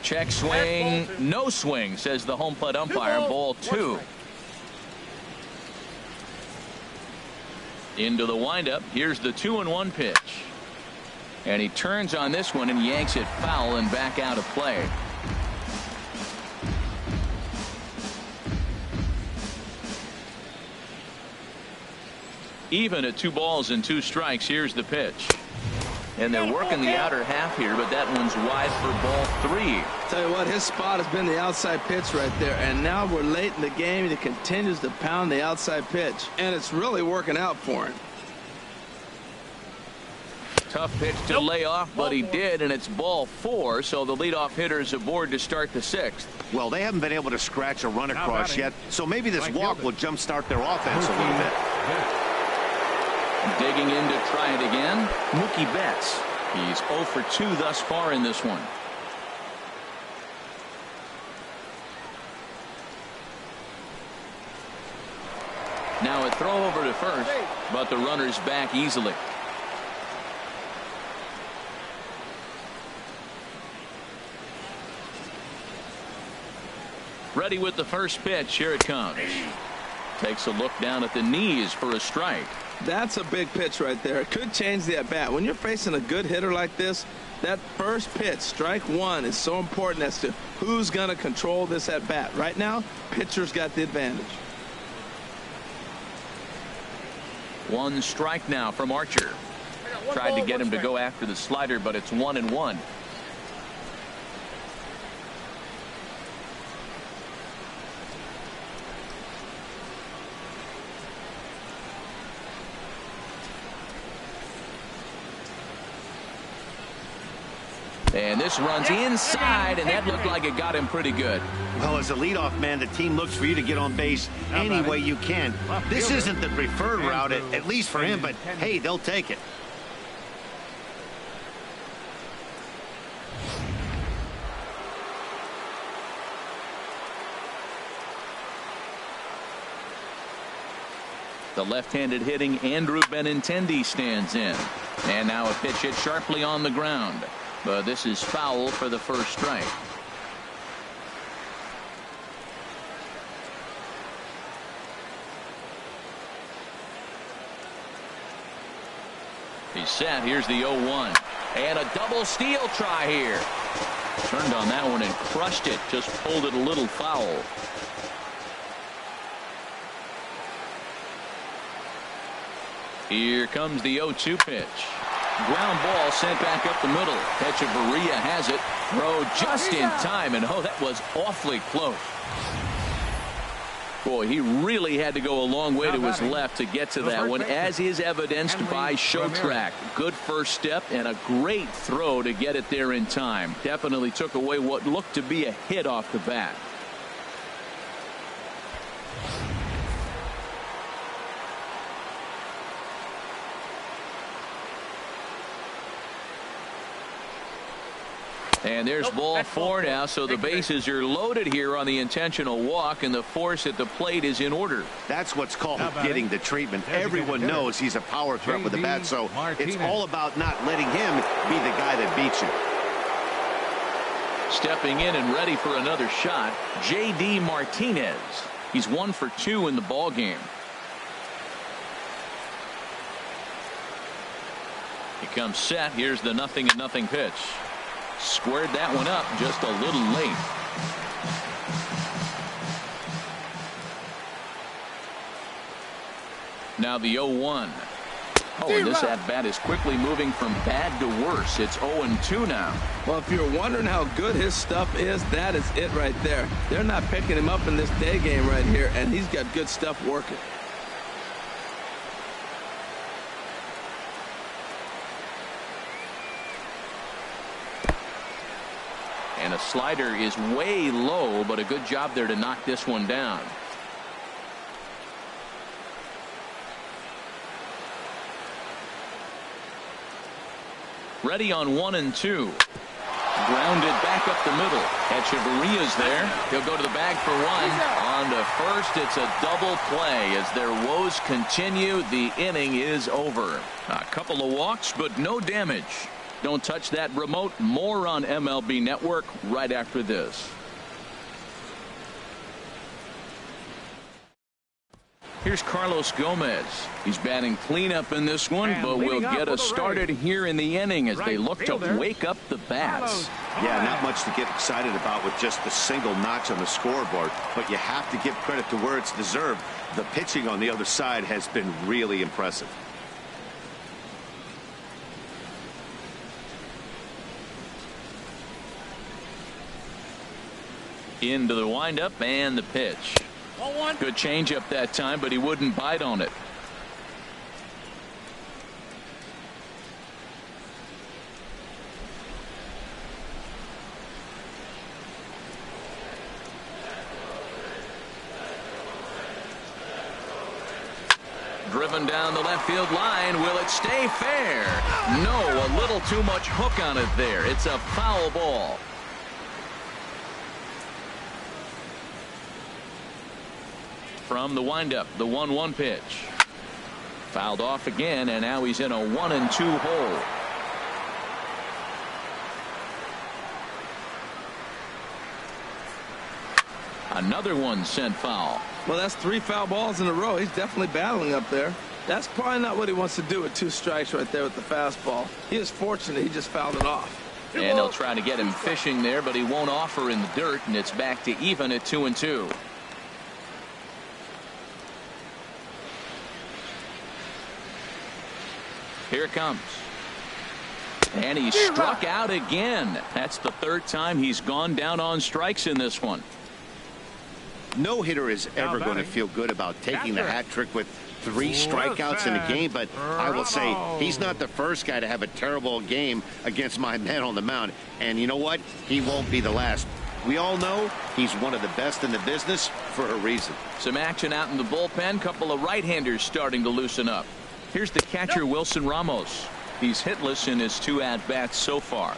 Check swing. No swing, says the home plate umpire. Ball 2. Into the windup. Here's the 2-1 pitch. And he turns on this one and yanks it foul and back out of play. Even at 2 balls and 2 strikes. Here's the pitch. And they're working the outer half here, but that one's wide for ball 3. Tell you what, his spot has been the outside pitch right there, and now we're late in the game and he continues to pound the outside pitch, and it's really working out for him. Tough pitch to lay off, but he did, and it's ball 4, so the leadoff hitter is aboard to start the 6th. Well, they haven't been able to scratch a run across yet, so maybe this walk will jumpstart their offense a little bit. Digging in to try it again, Mookie Betts. He's 0 for 2 thus far in this one. Now a throw over to first, but the runner's back easily. Ready with the first pitch. Here it comes. Takes a look down at the knees for a strike. That's a big pitch right there. It could change the at-bat. When you're facing a good hitter like this, that first pitch, strike 1, is so important as to who's going to control this at-bat. Right now, pitcher's got the advantage. 1 strike now from Archer. Tried to get him to go after the slider, but it's 1-1. And this runs inside, and that looked like it got him pretty good. Well, as a leadoff man, the team looks for you to get on base any way you can. This isn't the preferred route, at least for him, but hey, they'll take it. The left-handed hitting Andrew Benintendi stands in. And now a pitch hit sharply on the ground. But this is foul for the first strike. He's set. Here's the 0-1. And a double steal try here. Turned on that one and crushed it. Just pulled it a little foul. Here comes the 0-2 pitch. Ground ball sent back up the middle. Echeverria has it. Throw just in time, and oh, that was awfully close. Boy, he really had to go a long way to his left to get to that one, as is evidenced by Showtrack. Good first step and a great throw to get it there in time. Definitely took away what looked to be a hit off the bat. And there's ball 4 now, so the bases are loaded here on the intentional walk, and the force at the plate is in order. That's what's called getting the treatment. Everyone knows he's a power threat with the bat, so it's all about not letting him be the guy that beats you. Stepping in and ready for another shot, J.D. Martinez. He's 1 for 2 in the ball game. He comes set. Here's the 0-0 pitch. Squared that one up just a little late. Now the 0-1. Oh, and this at-bat is quickly moving from bad to worse. It's 0-2 now. Well, if you're wondering how good his stuff is, that is it right there. They're not picking him up in this day game right here, and he's got good stuff working. And a slider is way low, but a good job there to knock this one down. Ready on 1 and 2. Grounded back up the middle. Echeverria's there. He'll go to the bag for 1. On to first. It's a double play as their woes continue. The inning is over. A couple of walks, but no damage. Don't touch that remote. More on MLB Network right after this. Here's Carlos Gomez. He's batting cleanup in this one, but will get us started here in the inning as they look to wake up the bats. Yeah, not much to get excited about with just the single notch on the scoreboard, but you have to give credit to where it's deserved. The pitching on the other side has been really impressive. Into the windup and the pitch. Good changeup that time, but he wouldn't bite on it. Driven down the left field line. Will it stay fair? No, a little too much hook on it there. It's a foul ball. From the windup, the 1-1 pitch. Fouled off again, and now he's in a 1-2 hole. Another one sent foul. Well, that's 3 foul balls in a row. He's definitely battling up there. That's probably not what he wants to do with 2 strikes right there with the fastball. He is fortunate he just fouled it off. And they'll try to get him fishing there, but he won't offer in the dirt, and it's back to even at 2-2. Here it comes. And he struck out again. That's the 3rd time he's gone down on strikes in this one. No hitter is ever going to feel good about taking the hat trick with 3 strikeouts in a game, but I will say he's not the first guy to have a terrible game against my man on the mound. And you know what? He won't be the last. We all know he's one of the best in the business for a reason. Some action out in the bullpen. Couple of right-handers starting to loosen up. Here's the catcher, Wilson Ramos. He's hitless in his 2 at-bats so far.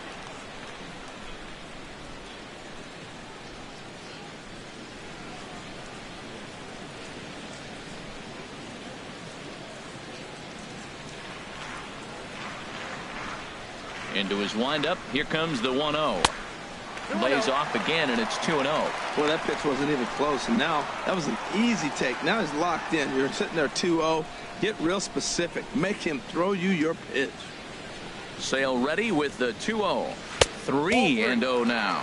Into his windup. Here comes the 1-0. Lays off again, and it's 2-0. Well, that pitch wasn't even close, and now that was an easy take. Now he's locked in. You're sitting there 2-0. Get real specific. Make him throw you your pitch. Sale ready with the 2-0. 3-0 now.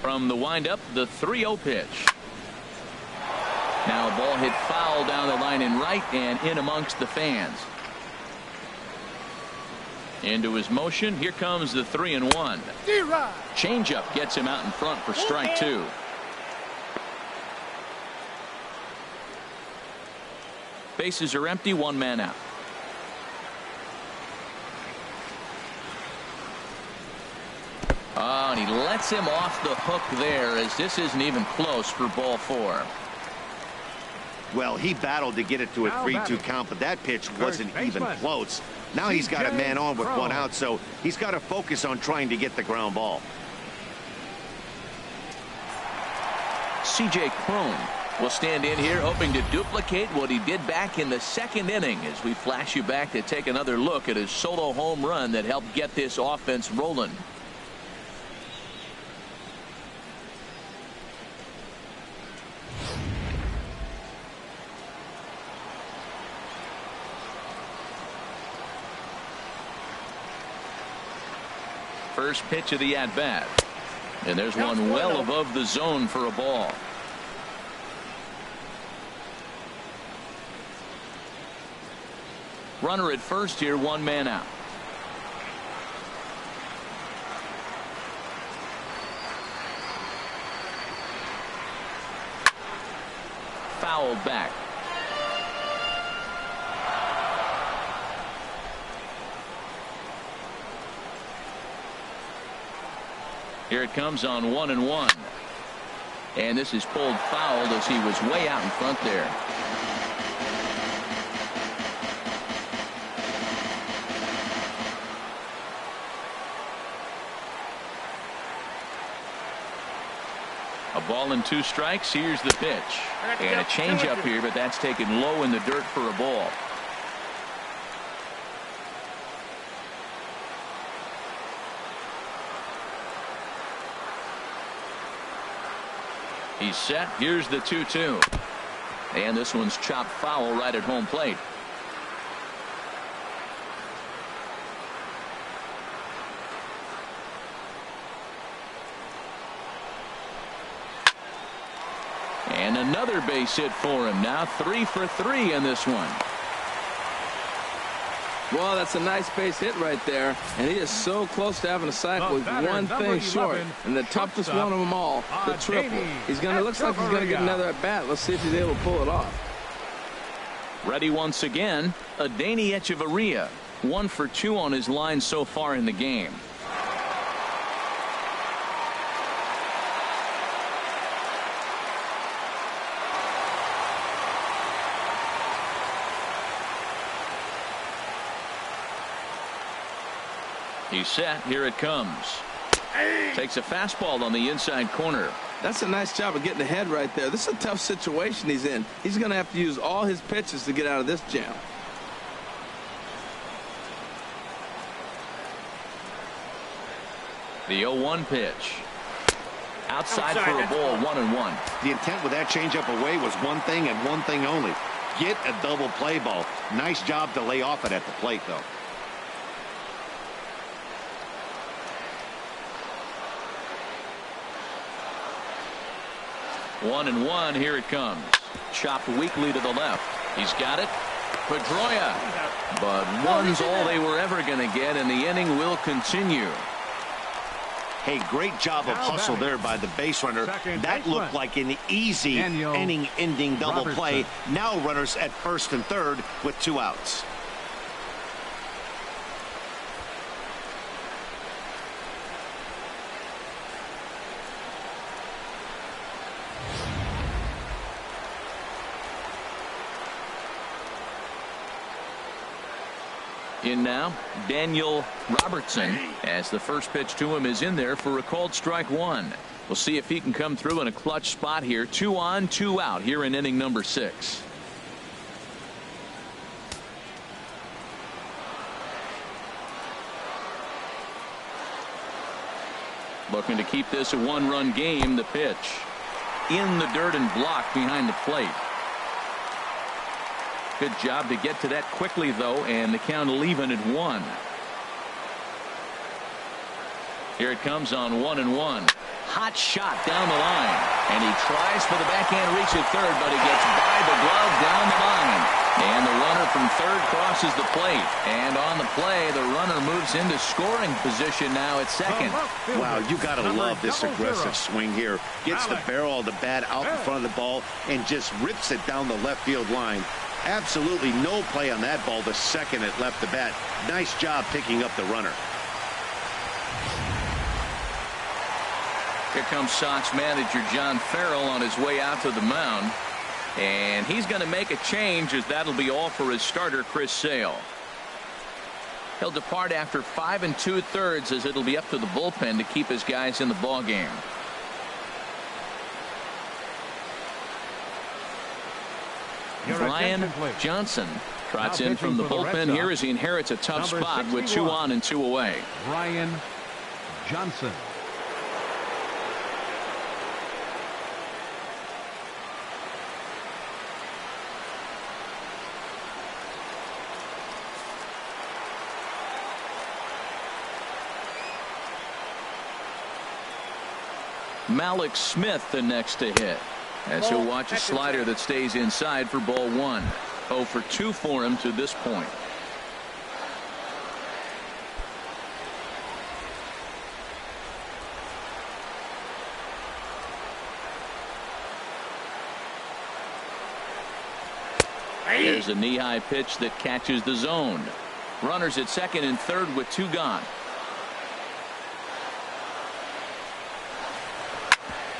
From the windup, the 3-0 pitch. Now a ball hit foul down the line in right and in amongst the fans. Into his motion. Here comes the 3-1. Changeup gets him out in front for strike 2. Bases are empty. 1 man out. Oh, and he lets him off the hook there, as this isn't even close for ball 4. Well, he battled to get it to a 3-2 count, but that pitch wasn't even close. Now he's got a man on with 1 out, so he's got to focus on trying to get the ground ball. C.J. Cron will stand in here hoping to duplicate what he did back in the 2nd inning, as we flash you back to take another look at his solo home run that helped get this offense rolling. First pitch of the at-bat. And there's one well above the zone for a ball. Runner at first here, 1 man out. Fouled back. Here it comes on 1-1. And this is pulled fouled as he was way out in front there. A ball and 2 strikes. Here's the pitch. And a changeup here, but that's taken low in the dirt for a ball. He's set. Here's the 2-2. And this one's chopped foul right at home plate. And another base hit for him. Now 3 for 3 in this one. Well, that's a nice base hit right there, and he is so close to having a cycle. He's one thing short, and the toughest one of them all, the triple. He's gonna looks like he's gonna get another at bat. Let's see if he's able to pull it off. Ready once again, Adeiny Echeverria, 1 for 2 on his line so far in the game. He's set. Here it comes. Takes a fastball on the inside corner. That's a nice job of getting ahead right there. This is a tough situation he's in. He's going to have to use all his pitches to get out of this jam. The 0-1 pitch. Outside for a ball, 1-1. The intent with that changeup away was one thing and one thing only. Get a double play ball. Nice job to lay off it at the plate, though. 1-1. Here it comes. Chopped weakly to the left. He's got it. Pedroia. But one's all they were ever going to get, and the inning will continue. Hey, great job of hustle there by the base runner. That looked like an easy inning-ending double play. Now runners at first and third with 2 outs. In now, Daniel Robertson, as the first pitch to him is in there for a called strike 1. We'll see if he can come through in a clutch spot here. 2 on, 2 out here in inning number 6. Looking to keep this a 1-run game. The pitch in the dirt and blocked behind the plate. Good job to get to that quickly, though, and the count will even at 1. Here it comes on 1-1. Hot shot down the line, and he tries for the backhand reach at third, but he gets by the glove down the line. And the runner from third crosses the plate, and on the play, the runner moves into scoring position now at second. Wow, you got to love this aggressive swing here. Gets the barrel of the bat out in front of the ball and just rips it down the left field line. Absolutely no play on that ball the second it left the bat. Nice job picking up the runner. Here comes Sox manager John Farrell on his way out to the mound. And he's going to make a change, as that'll be all for his starter, Chris Sale. He'll depart after 5 2/3, as it'll be up to the bullpen to keep his guys in the ball game. Brian Johnson trots in from the bullpen here as he inherits a tough spot with 2 on and 2 away. Brian Johnson. Malik Smith the next to hit, as he'll watch a slider that stays inside for ball 1. 0 for 2 for him to this point. There's a knee-high pitch that catches the zone. Runners at second and third with 2 gone.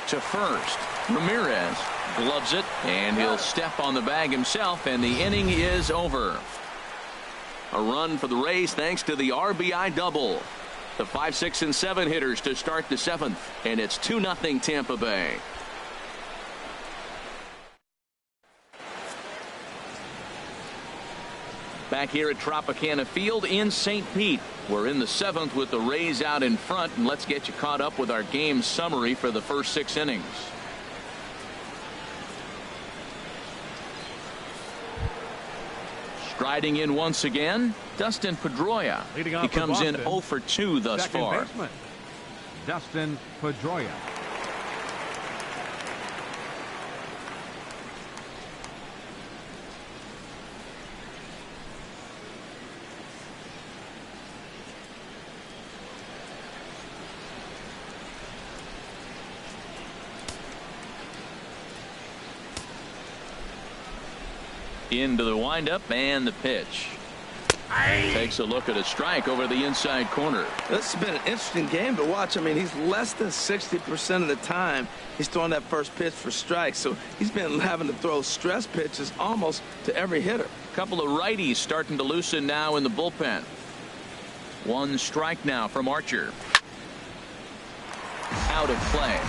To first, Ramirez gloves it, and he'll step on the bag himself, and the inning is over. A run for the Rays thanks to the RBI double. The 5, 6, and 7 hitters to start the 7th, and it's 2-0 Tampa Bay. Back here at Tropicana Field in St. Pete. We're in the 7th with the Rays out in front, and let's get you caught up with our game summary for the first 6 innings. Striding in once again, Dustin Pedroia. He comes in 0 for 2 thus far. Baseman, Dustin Pedroia. Into the windup and the pitch. Takes a look at a strike over the inside corner. This has been an interesting game to watch. I mean, he's less than 60% of the time he's throwing that first pitch for strikes. So he's been having to throw stress pitches almost to every hitter. A couple of righties starting to loosen now in the bullpen. 1 strike now from Archer. Out of play.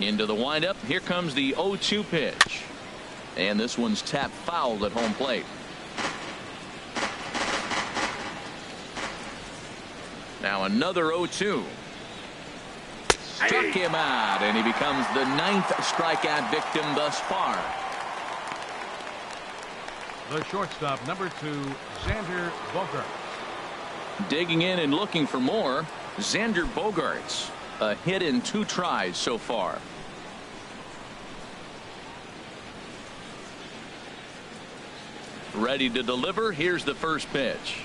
Into the windup. Here comes the 0-2 pitch. And this one's tapped foul at home plate. Now another 0-2. Struck him out, and he becomes the 9th strikeout victim thus far. The shortstop, number 2, Xander Bogaerts. Digging in and looking for more, Xander Bogaerts. A hit in 2 tries so far. Ready to deliver. Here's the first pitch.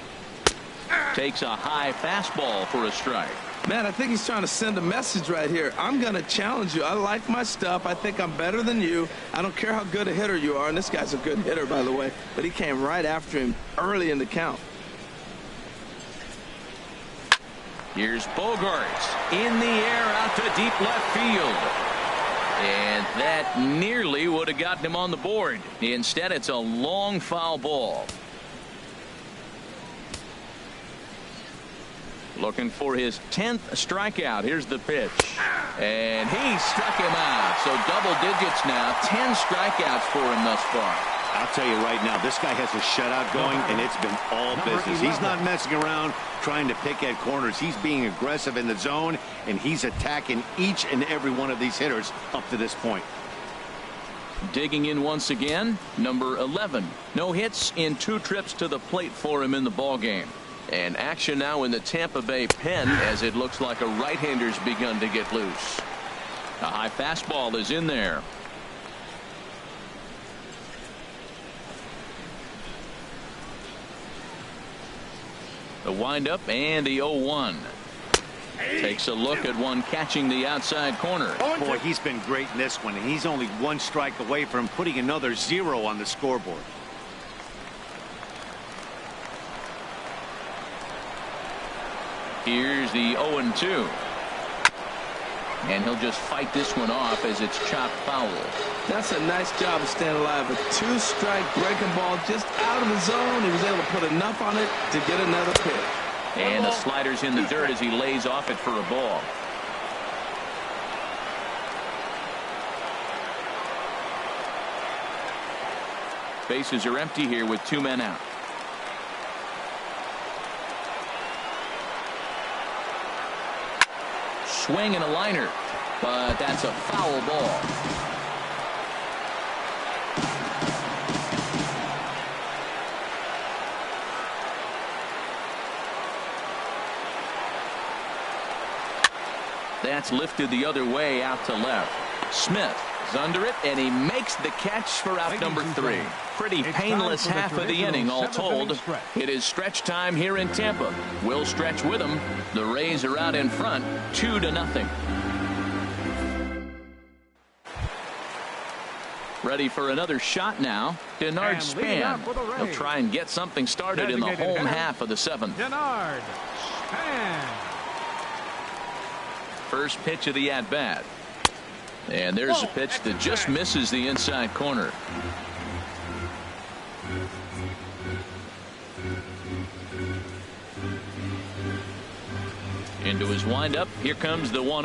Takes a high fastball for a strike. Man, I think he's trying to send a message right here. I'm going to challenge you. I like my stuff. I think I'm better than you. I don't care how good a hitter you are. And this guy's a good hitter, by the way. But he came right after him early in the count. Here's Bogaerts in the air out to deep left field. And that nearly would have gotten him on the board. Instead, it's a long foul ball. Looking for his 10th strikeout. Here's the pitch. And he struck him out. So double digits now. 10 strikeouts for him thus far. I'll tell you right now, this guy has a shutout going, and it's been all business. He's not messing around trying to pick at corners. He's being aggressive in the zone, and he's attacking each and every one of these hitters up to this point. Digging in once again, number 11. No hits in 2 trips to the plate for him in the ballgame. And action now in the Tampa Bay pen as it looks like a right-hander's begun to get loose. A high fastball is in there. The windup and the 0-1. Takes a look at one catching the outside corner. Boy, he's been great in this one, and he's only 1 strike away from putting another 0 on the scoreboard. Here's the 0-2. And he'll just fight this one off as it's chopped foul. That's a nice job of staying alive. A 2-strike breaking ball just out of the zone. He was able to put enough on it to get another pitch. And the slider's in the dirt as he lays off it for a ball. Bases are empty here with 2 men out. Swing and a liner, but that's a foul ball. That's lifted the other way out to left. Smith is under it, and he makes the catch for out number 3. Pretty painless half of the inning all told. It is stretch time here in Tampa. We'll stretch with them. The Rays are out in front 2-0. Ready for another shot now. Denard Span. He'll try and get something started in the home half of the 7th. Denard Span. First pitch of the at-bat. And there's a pitch that just misses the inside corner. Into his windup. Here comes the 1-0.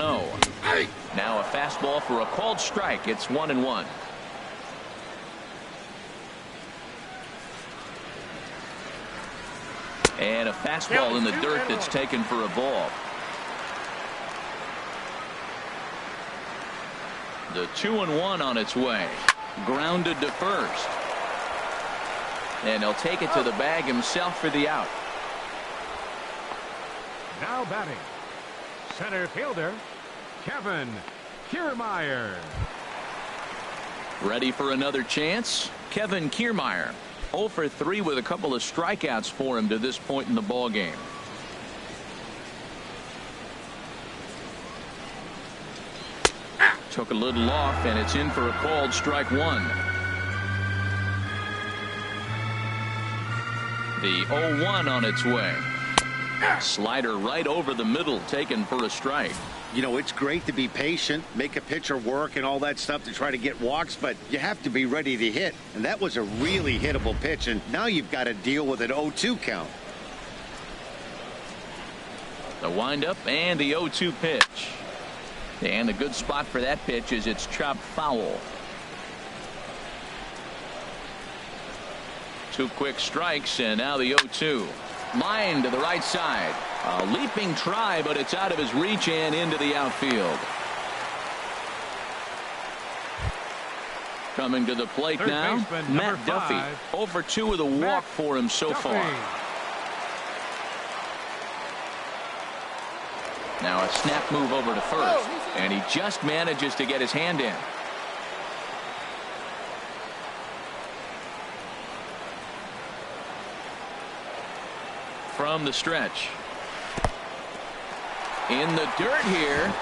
Now a fastball for a called strike. It's 1-1. And a fastball in the dirt that's taken for a ball. The 2-1 on its way. Grounded to first. And he'll take it to the bag himself for the out. Now batting, center fielder, Kevin Kiermaier. Ready for another chance? Kevin Kiermaier. 0 for 3 with a couple of strikeouts for him to this point in the ball game. Took a little off, and it's in for a called strike 1. The 0-1 on its way. Slider right over the middle, taken for a strike. You know, it's great to be patient, make a pitcher work and all that stuff to try to get walks, but you have to be ready to hit. And that was a really hittable pitch, and now you've got to deal with an 0-2 count. The windup and the 0-2 pitch. And a good spot for that pitch is it's chopped foul. 2 quick strikes, and now the 0-2. Line to the right side. A leaping try, but it's out of his reach and into the outfield. Coming to the plate Third now, baseman, Matt Duffy. 0 for 2 with a walk for him so far. Now a snap move over to first, and he just manages to get his hand in. From the stretch. In the dirt here.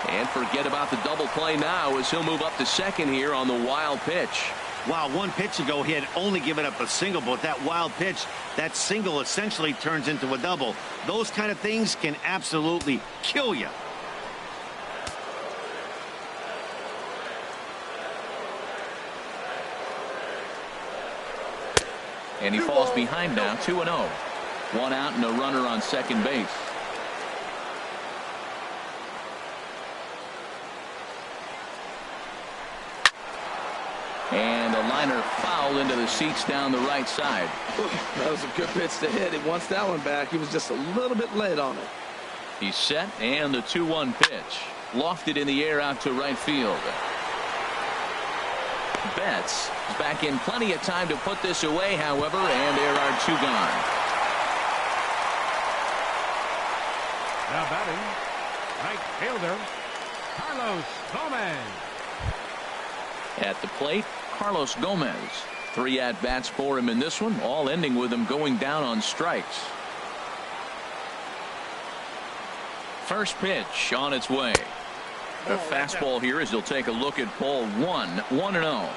And forget about the double play now as he'll move up to second here on the wild pitch. Wow, 1 pitch ago he had only given up a single, but that wild pitch, that single essentially turns into a double. Those kind of things can absolutely kill you. And he falls behind now, 2-0. 1 out and a runner on second base. And a liner foul into the seats down the right side. That was a good pitch to hit. He wants that one back. He was just a little bit late on it. He's set, and the 2-1 pitch. Lofted in the air out to right field. Betts is back in plenty of time to put this away, however, and there are 2 gone. Now batting, right fielder, Carlos Gomez. At the plate, Carlos Gomez. 3 at-bats for him in this one, all ending with him going down on strikes. First pitch on its way. A fastball here as he'll take a look at ball 1, 1-0.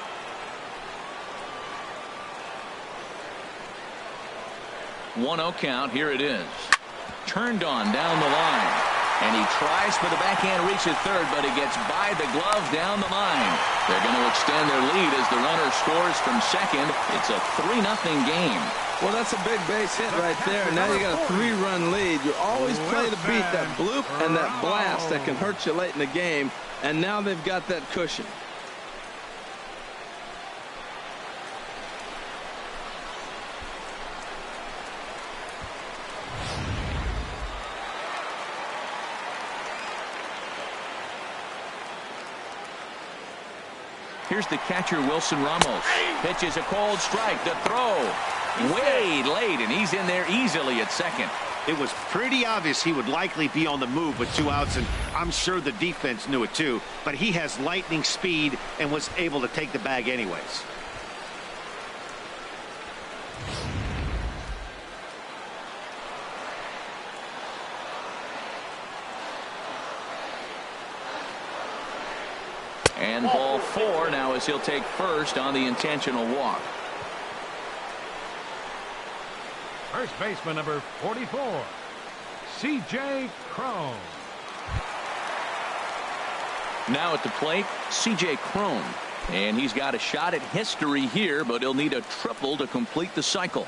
One-0 count. Here it is. Turned on down the line. And he tries for the backhand reach at third, but he gets by the glove down the line. They're going to extend their lead as the runner scores from second. It's a 3-0 game. Well, that's a big base hit right there. And now you got a 3-run lead. You always play to beat that bloop and that blast that can hurt you late in the game. And now they've got that cushion. Here's the catcher, Wilson Ramos. Pitches a cold strike. The throw way late, and he's in there easily at second. It was pretty obvious he would likely be on the move with 2 outs, and I'm sure the defense knew it too, but he has lightning speed and was able to take the bag anyways. And ball 4 now as he'll take first on the intentional walk. First baseman number 44, C.J. Cron. Now at the plate, C.J. Cron. And he's got a shot at history here, but he'll need a triple to complete the cycle.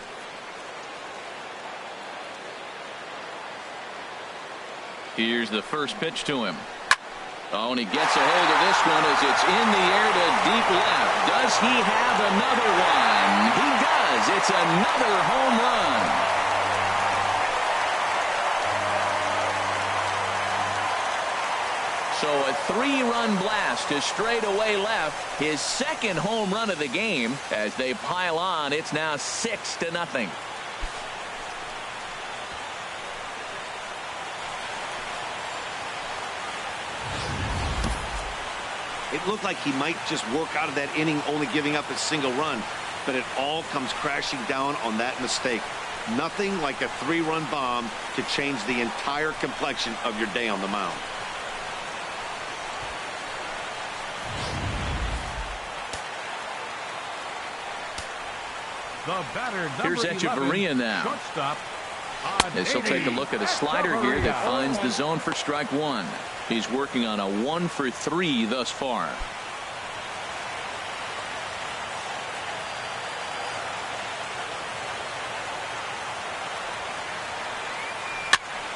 Here's the first pitch to him. Oh, and he gets a hold of this one as it's in the air to deep left. Does he have another one? He does. It's another home run. So a 3-run blast to straightaway left. His second home run of the game. As they pile on, it's now 6-0. It looked like he might just work out of that inning, only giving up a single run, but it all comes crashing down on that mistake. Nothing like a 3-run bomb to change the entire complexion of your day on the mound. Here's Echeverria now. As he'll take a look at a slider here that finds the zone for strike one. He's working on a 1-for-3 thus far.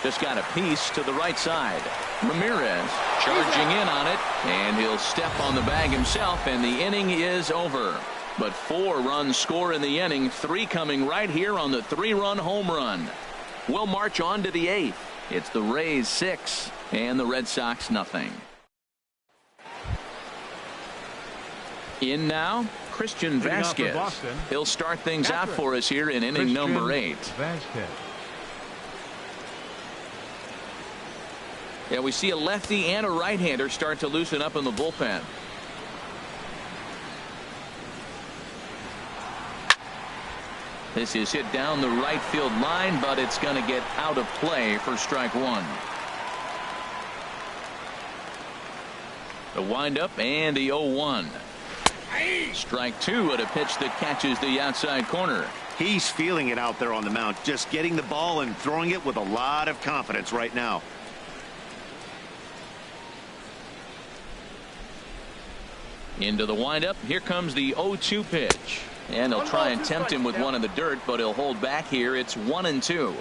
Just got a piece to the right side. Ramirez charging in on it, and he'll step on the bag himself, and the inning is over. But 4 runs score in the inning, 3 coming right here on the 3-run home run. We'll march on to the 8th. It's the Rays 6 and the Red Sox nothing. In now, Christian Vasquez. He'll start things out for us here in inning number 8. Yeah, we see a lefty and a right-hander start to loosen up in the bullpen. This is hit down the right field line, but it's going to get out of play for strike one. The windup and the 0-1. Strike two at a pitch that catches the outside corner. He's feeling it out there on the mound, just getting the ball and throwing it with a lot of confidence right now. Into the windup. Here comes the 0-2 pitch. And they'll try and tempt him with one in the dirt, but he'll hold back here. It's 1-2.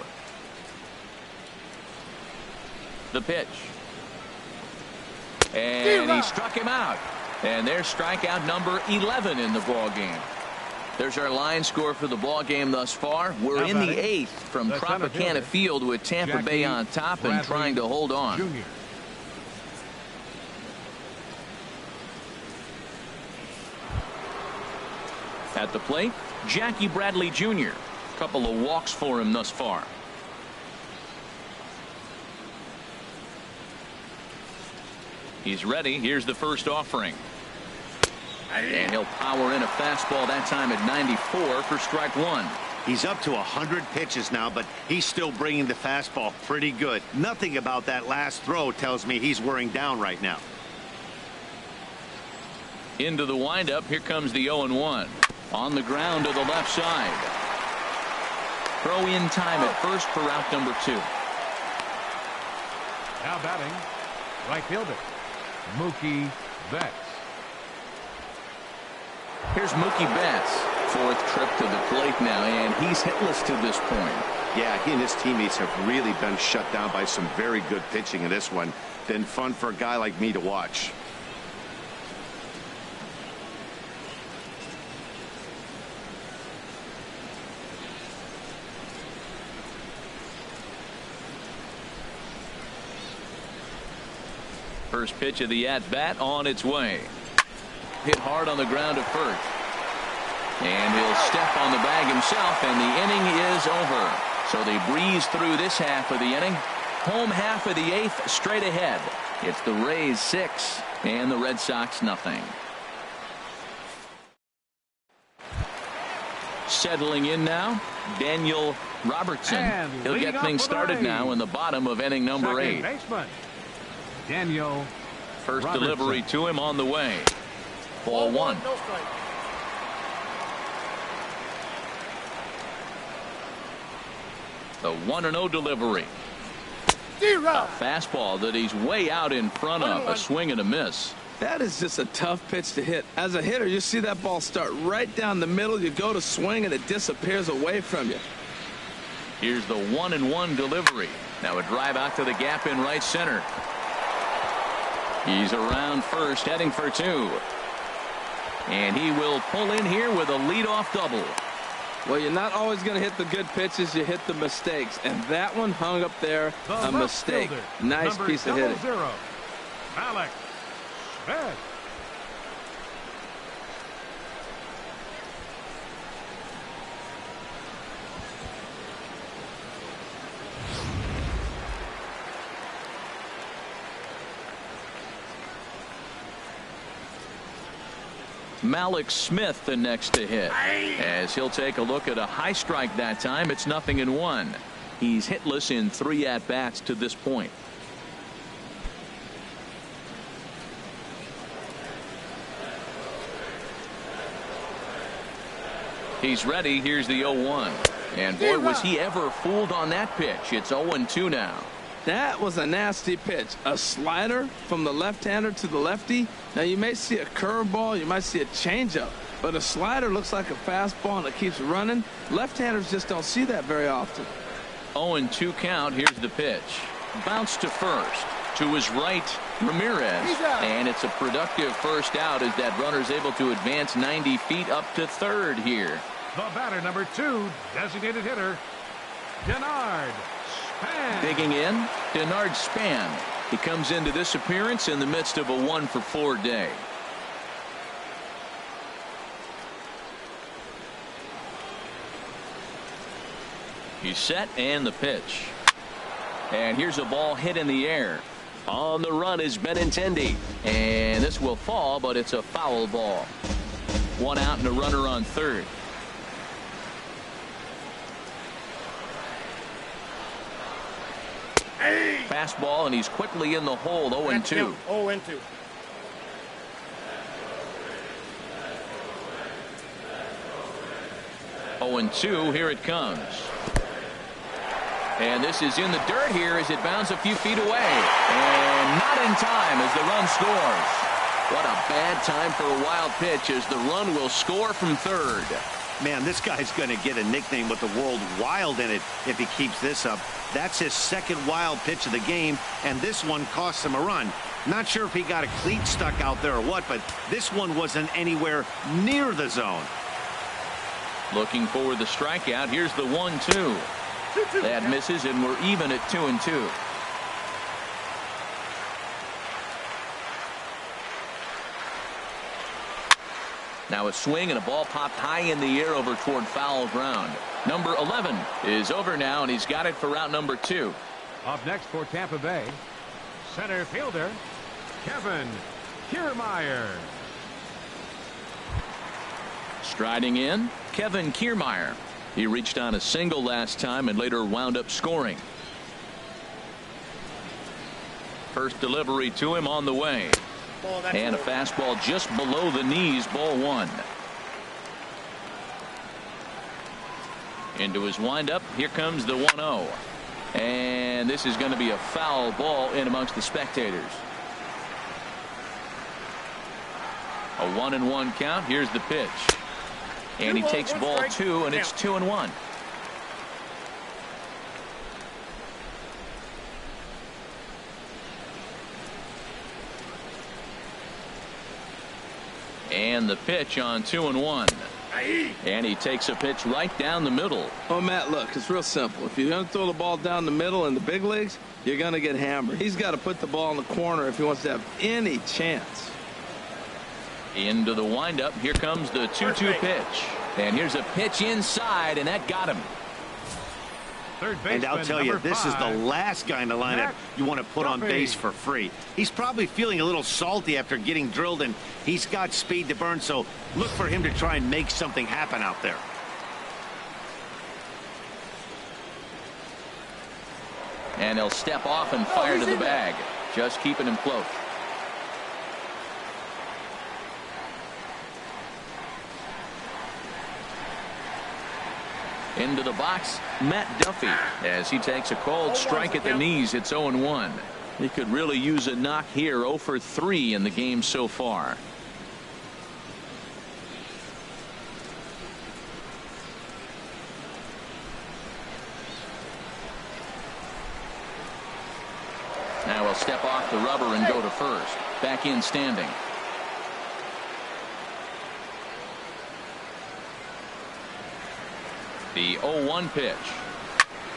The pitch. And he struck him out. And there's strikeout number 11 in the ball game. There's our line score for the ball game thus far. We're in the 8th from Tropicana Field with Tampa Bay on top and trying to hold on. At the plate, Jackie Bradley Jr. Couple of walks for him thus far. He's ready. Here's the first offering. And he'll power in a fastball that time at 94 for strike one. He's up to 100 pitches now, but he's still bringing the fastball pretty good. Nothing about that last throw tells me he's wearing down right now. Into the windup. Here comes the 0-1. On the ground to the left side. Throw in time at first for out number 2. Now batting, right fielder, Mookie Betts. Here's Mookie Betts. 4th trip to the plate now, and he's hitless to this point. Yeah, he and his teammates have really been shut down by some very good pitching in this one. Been fun for a guy like me to watch. First pitch of the at-bat on its way. Hit hard on the ground to first. And he'll step on the bag himself, and the inning is over. So they breeze through this half of the inning. Home half of the 8th straight ahead. It's the Rays 6 and the Red Sox nothing. Settling in now, Daniel Robertson. He'll get things started now in the bottom of inning number 8. Daniel First Robertson. Delivery to him on the way. Ball one. No strike. The 1-0 delivery. A fastball that he's way out in front of. A swing and a miss. That is just a tough pitch to hit. As a hitter, you see that ball start right down the middle. You go to swing, and it disappears away from you. Here's the 1-1 delivery. Now a drive out to the gap in right center. He's around first, heading for 2. And he will pull in here with a leadoff double. Well, you're not always going to hit the good pitches. You hit the mistakes. And that one hung up there, a mistake. Nice piece of hitting. Alex Smith. Malik Smith the next to hit, as he'll take a look at a high strike that time. It's 0-1. He's hitless in 3 at-bats to this point. He's ready. Here's the 0-1. And boy, was he ever fooled on that pitch. It's 0-2 now. That was a nasty pitch. A slider from the left-hander to the lefty. Now, you may see a curveball. You might see a changeup. But a slider looks like a fastball, and it keeps running. Left-handers just don't see that very often. 0-2 count. Here's the pitch. Bounce to first. To his right, Ramirez. And it's a productive first out as that runner's able to advance 90 feet up to third here. The batter, number 2, designated hitter, Denard Span. Digging in, Denard Span. He comes into this appearance in the midst of a 1-for-4 day. He's set, and the pitch. And here's a ball hit in the air. On the run is Benintendi. And this will fall, but it's a foul ball. 1 out and a runner on third. Fastball, and he's quickly in the hole. 0-2. 0-2. Here it comes. And this is in the dirt here as it bounds a few feet away. And not in time as the run scores. What a bad time for a wild pitch as the run will score from third. Man, this guy's going to get a nickname with the word wild in it if he keeps this up. That's his second wild pitch of the game, and this one costs him a run. Not sure if he got a cleat stuck out there or what, but this one wasn't anywhere near the zone. Looking for the strikeout. Here's the 1-2. That misses, and we're even at 2-2. Now a swing and a ball popped high in the air over toward foul ground. Number 11 is over now, and he's got it for route number 2. Up next for Tampa Bay, center fielder Kevin Kiermaier. Striding in, Kevin Kiermaier. He reached on a single last time and later wound up scoring. First delivery to him on the way. And a fastball just below the knees, ball 1. Into his windup. Here comes the 1-0. And this is going to be a foul ball in amongst the spectators. A 1-1 count. Here's the pitch. And he takes ball 2, and it's 2-1. And the pitch on 2-1. And he takes a pitch right down the middle. Oh, Matt, look, it's real simple. If you're going to throw the ball down the middle in the big leagues, you're going to get hammered. He's got to put the ball in the corner if he wants to have any chance. Into the windup. Here comes the 2-2 pitch. And here's a pitch inside, and that got him. And I'll tell you, this is the last guy in the lineup you want to put on base for free. He's probably feeling a little salty after getting drilled, and he's got speed to burn, so look for him to try and make something happen out there. And he'll step off and fire to the bag. Just keeping him close. Into the box, Matt Duffy, as he takes a called strike at the knees. It's 0-1. He could really use a knock here. 0 for 3 in the game so far. step off the rubber and go to first. Back in standing. The 0-1 pitch.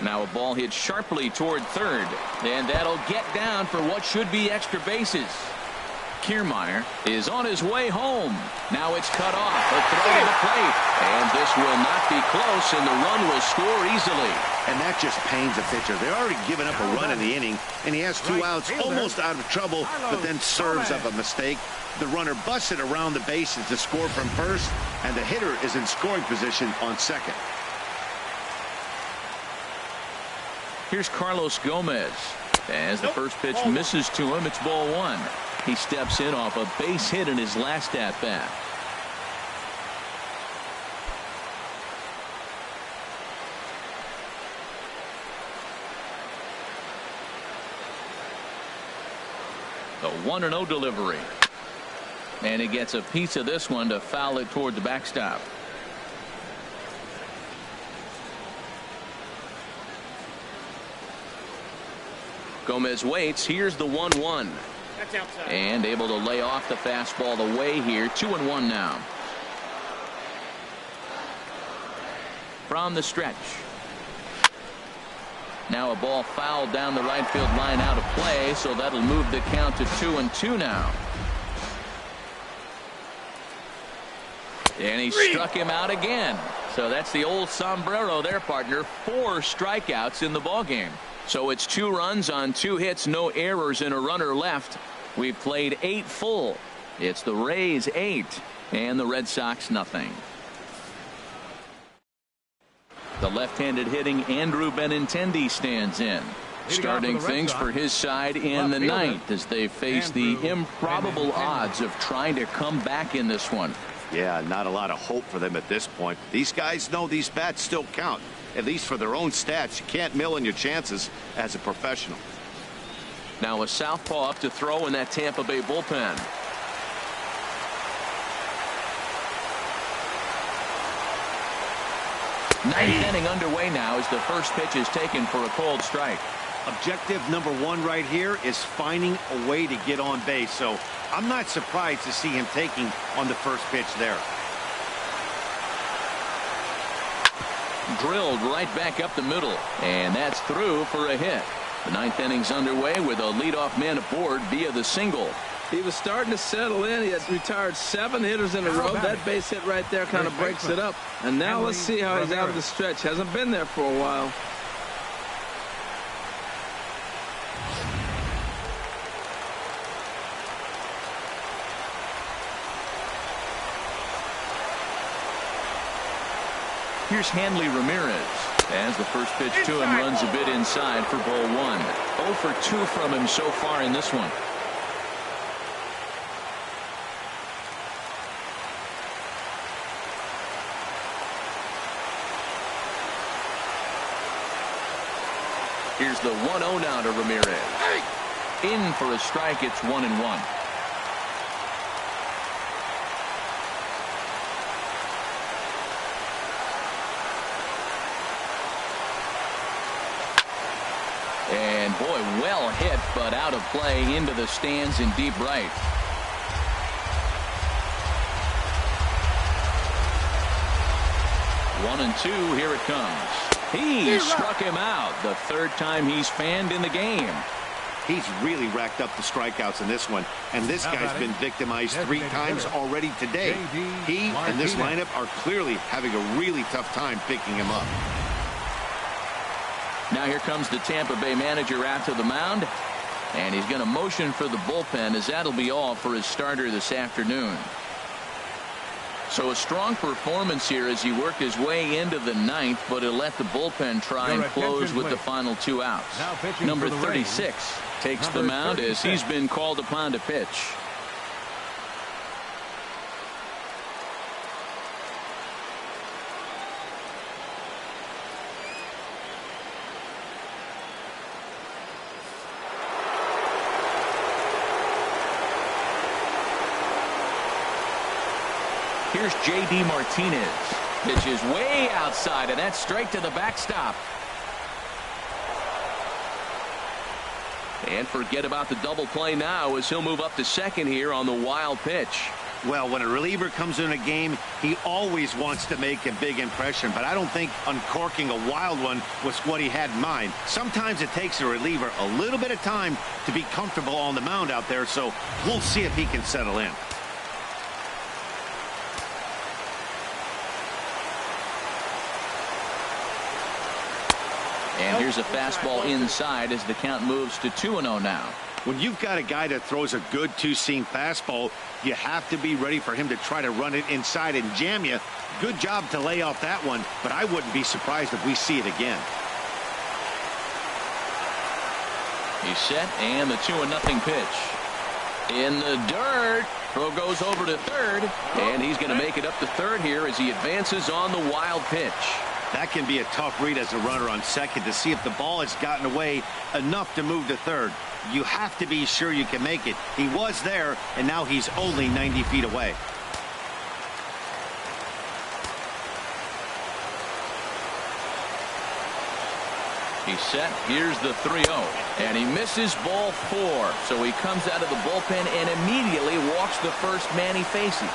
Now a ball hit sharply toward third, and that'll get down for what should be extra bases. Kiermaier is on his way home. Now it's cut off. A throw to the plate, and this will not be close, and the run will score easily. And that just pains the pitcher. They're already given up a run in the inning, and he has 2 outs, almost out of trouble, but then serves up a mistake. The runner busts it around the bases to score from first, and the hitter is in scoring position on second. Here's Carlos Gomez. As the first pitch misses to him, it's ball 1. He steps in off a base hit in his last at-bat. The 1-0 delivery. And he gets a piece of this one to foul it toward the backstop. Gomez waits. Here's the 1-1. That's outside. And able to lay off the fastball away here. 2-1 now. From the stretch. Now a ball fouled down the right field line out of play, so that'll move the count to 2-2 now. And he struck him out again. So that's the old sombrero there, partner. 4 strikeouts in the ballgame. So it's 2 runs on 2 hits, no errors, and a runner left. We've played 8 full. It's the Rays 8 and the Red Sox nothing. The left-handed hitting Andrew Benintendi stands in, starting things for his side in the 9th as they face the improbable odds of trying to come back in this one. Yeah, not a lot of hope for them at this point. These guys know these bats still count, at least for their own stats. You can't mill in your chances as a professional. Now a southpaw up to throw in that Tampa Bay bullpen. Ninth inning underway now as the first pitch is taken for a cold strike. Objective number 1 right here is finding a way to get on base. So I'm not surprised to see him taking on the first pitch there. Drilled right back up the middle, and that's through for a hit. The 9th inning's underway with a leadoff man aboard via the single. He was starting to settle in. He has retired 7 hitters in a row. That base hit right there kind of breaks it up. And now let's see how he's out of the stretch. Hasn't been there for a while. Here's Hanley Ramirez as the first pitch to him runs a bit inside for ball 1. 0 for 2 from him so far in this one. Here's the 1-0 now to Ramirez. In for a strike. It's 1-1. And boy, well hit, but out of play into the stands in deep right. One and 2, here it comes. He struck him out, the 3rd time he's fanned in the game. He's really racked up the strikeouts in this one, and this guy's been victimized 3 times already today. He and this lineup are clearly having a really tough time picking him up. Now here comes the Tampa Bay manager out to the mound, and he's going to motion for the bullpen, as that'll be all for his starter this afternoon. So a strong performance here as he worked his way into the 9th, but he'll let the bullpen try and close with the final 2 outs. Number 36 takes the mound as he's been called upon to pitch. Here's J.D. Martinez. Pitch is way outside, and that's straight to the backstop. And forget about the double play now as he'll move up to second here on the wild pitch. Well, when a reliever comes in a game, he always wants to make a big impression, but I don't think uncorking a wild one was what he had in mind. Sometimes it takes a reliever a little bit of time to be comfortable on the mound out there, so we'll see if he can settle in. And here's a fastball inside as the count moves to 2-0 now. When you've got a guy that throws a good two-seam fastball, you have to be ready for him to try to run it inside and jam you. Good job to lay off that one, but I wouldn't be surprised if we see it again. He's set, and the 2-0 pitch. In the dirt. Throw goes over to third, and he's going to make it up to third here as he advances on the wild pitch. That can be a tough read as a runner on second to see if the ball has gotten away enough to move to third. You have to be sure you can make it. He was there, and now he's only 90 feet away. He's set. Here's the 3-0. And he misses ball 4. So he comes out of the bullpen and immediately walks the first man he faces.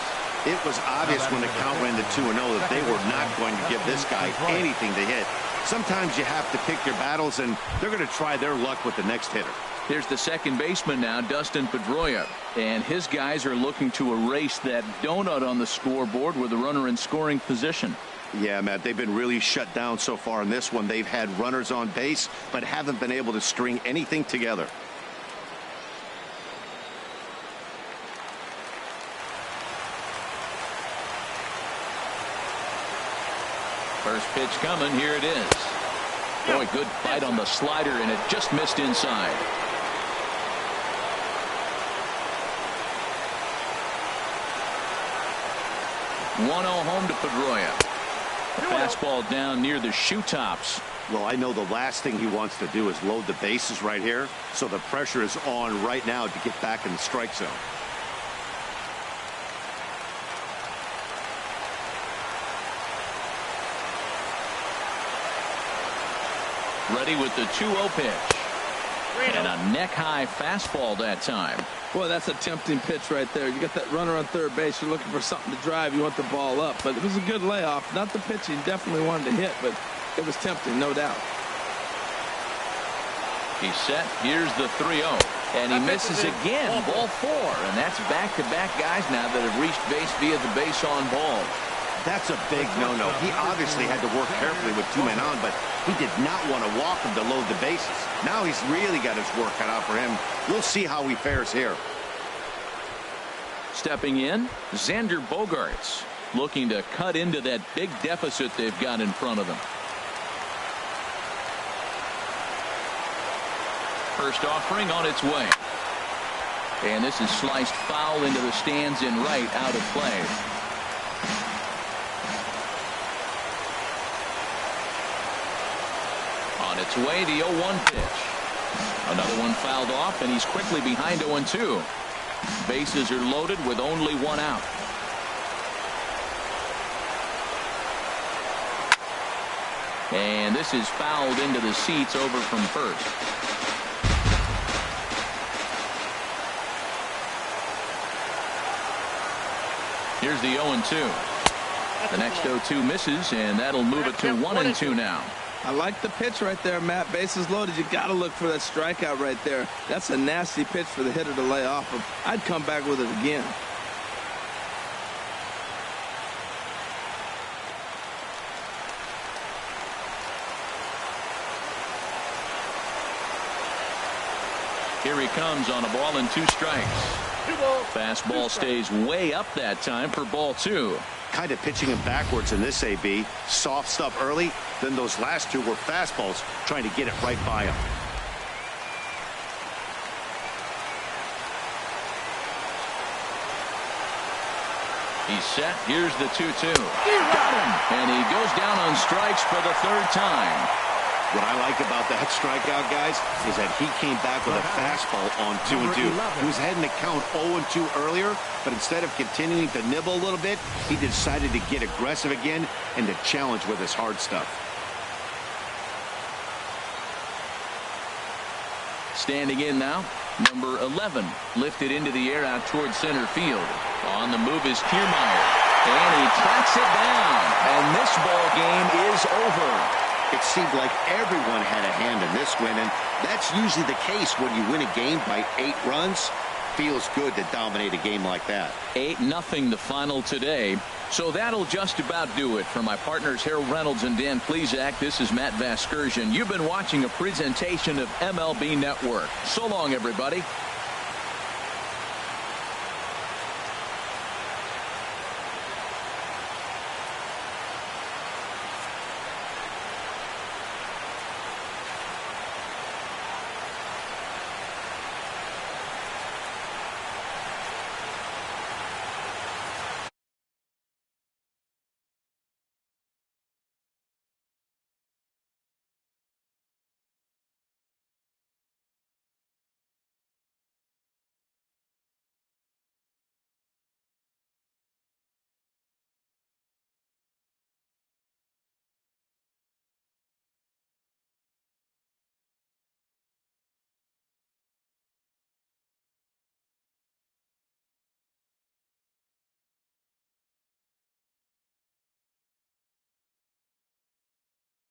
It was obvious when the count ran to 2-0 that they were not going to give this guy anything to hit. Sometimes you have to pick your battles, and they're going to try their luck with the next hitter. Here's the second baseman now, Dustin Pedroia. And his guys are looking to erase that donut on the scoreboard with a runner in scoring position. Yeah, Matt, they've been really shut down so far in this one. They've had runners on base, but haven't been able to string anything together. First pitch coming. Here it is. Boy, good fight on the slider, and it just missed inside. One-0 home to Pedroia. Fastball down near the shoe tops. Well, I know the last thing he wants to do is load the bases right here, so the pressure is on right now to get back in the strike zone. Ready with the 2-0 pitch. And a neck-high fastball that time. Boy, that's a tempting pitch right there. You got that runner on third base. You're looking for something to drive. You want the ball up. But it was a good layoff. Not the pitch he definitely wanted to hit, but it was tempting, no doubt. He's set. Here's the 3-0. And he misses again. Ball 4. And that's back-to-back guys now that have reached base via the base on ball. That's a big no-no. He obviously had to work carefully with 2 men on, but he did not want to walk him to load the bases. Now he's really got his work cut out for him. We'll see how he fares here. Stepping in, Xander Bogaerts, looking to cut into that big deficit they've got in front of them. First offering on its way. And this is sliced foul into the stands in right, out of play. On its way, the 0-1 pitch. Another one fouled off, and he's quickly behind 0-2. Bases are loaded with only 1 out. And this is fouled into the seats over from first. Here's the 0-2. The next 0-2 misses, and that'll move it to 1-2 now. I like the pitch right there, Matt. Bases loaded. You got to look for that strikeout right there. That's a nasty pitch for the hitter to lay off of. I'd come back with it again. Here he comes on a ball and 2 strikes. Fastball stays way up that time for ball 2. Kind of pitching him backwards in this AB. Soft stuff early, then those last 2 were fastballs, trying to get it right by him. He's set. Here's the 2-2. Got him! And he goes down on strikes for the 3rd time. What I like about that strikeout, guys, is that he came back with a fastball on 2-2. He was heading to count 0-2 earlier, but instead of continuing to nibble a little bit, he decided to get aggressive again and to challenge with his hard stuff. Standing in now, number 11, lifted into the air out towards center field. On the move is Kiermaier, and he tracks it down, and this ball game is over. It seemed like everyone had a hand in this win, and that's usually the case when you win a game by 8 runs. Feels good to dominate a game like that. 8-0 the final today. So that'll just about do it. For my partners Harold Reynolds and Dan Plesac, this is Matt Vasgersian. You've been watching a presentation of MLB Network. So long, everybody.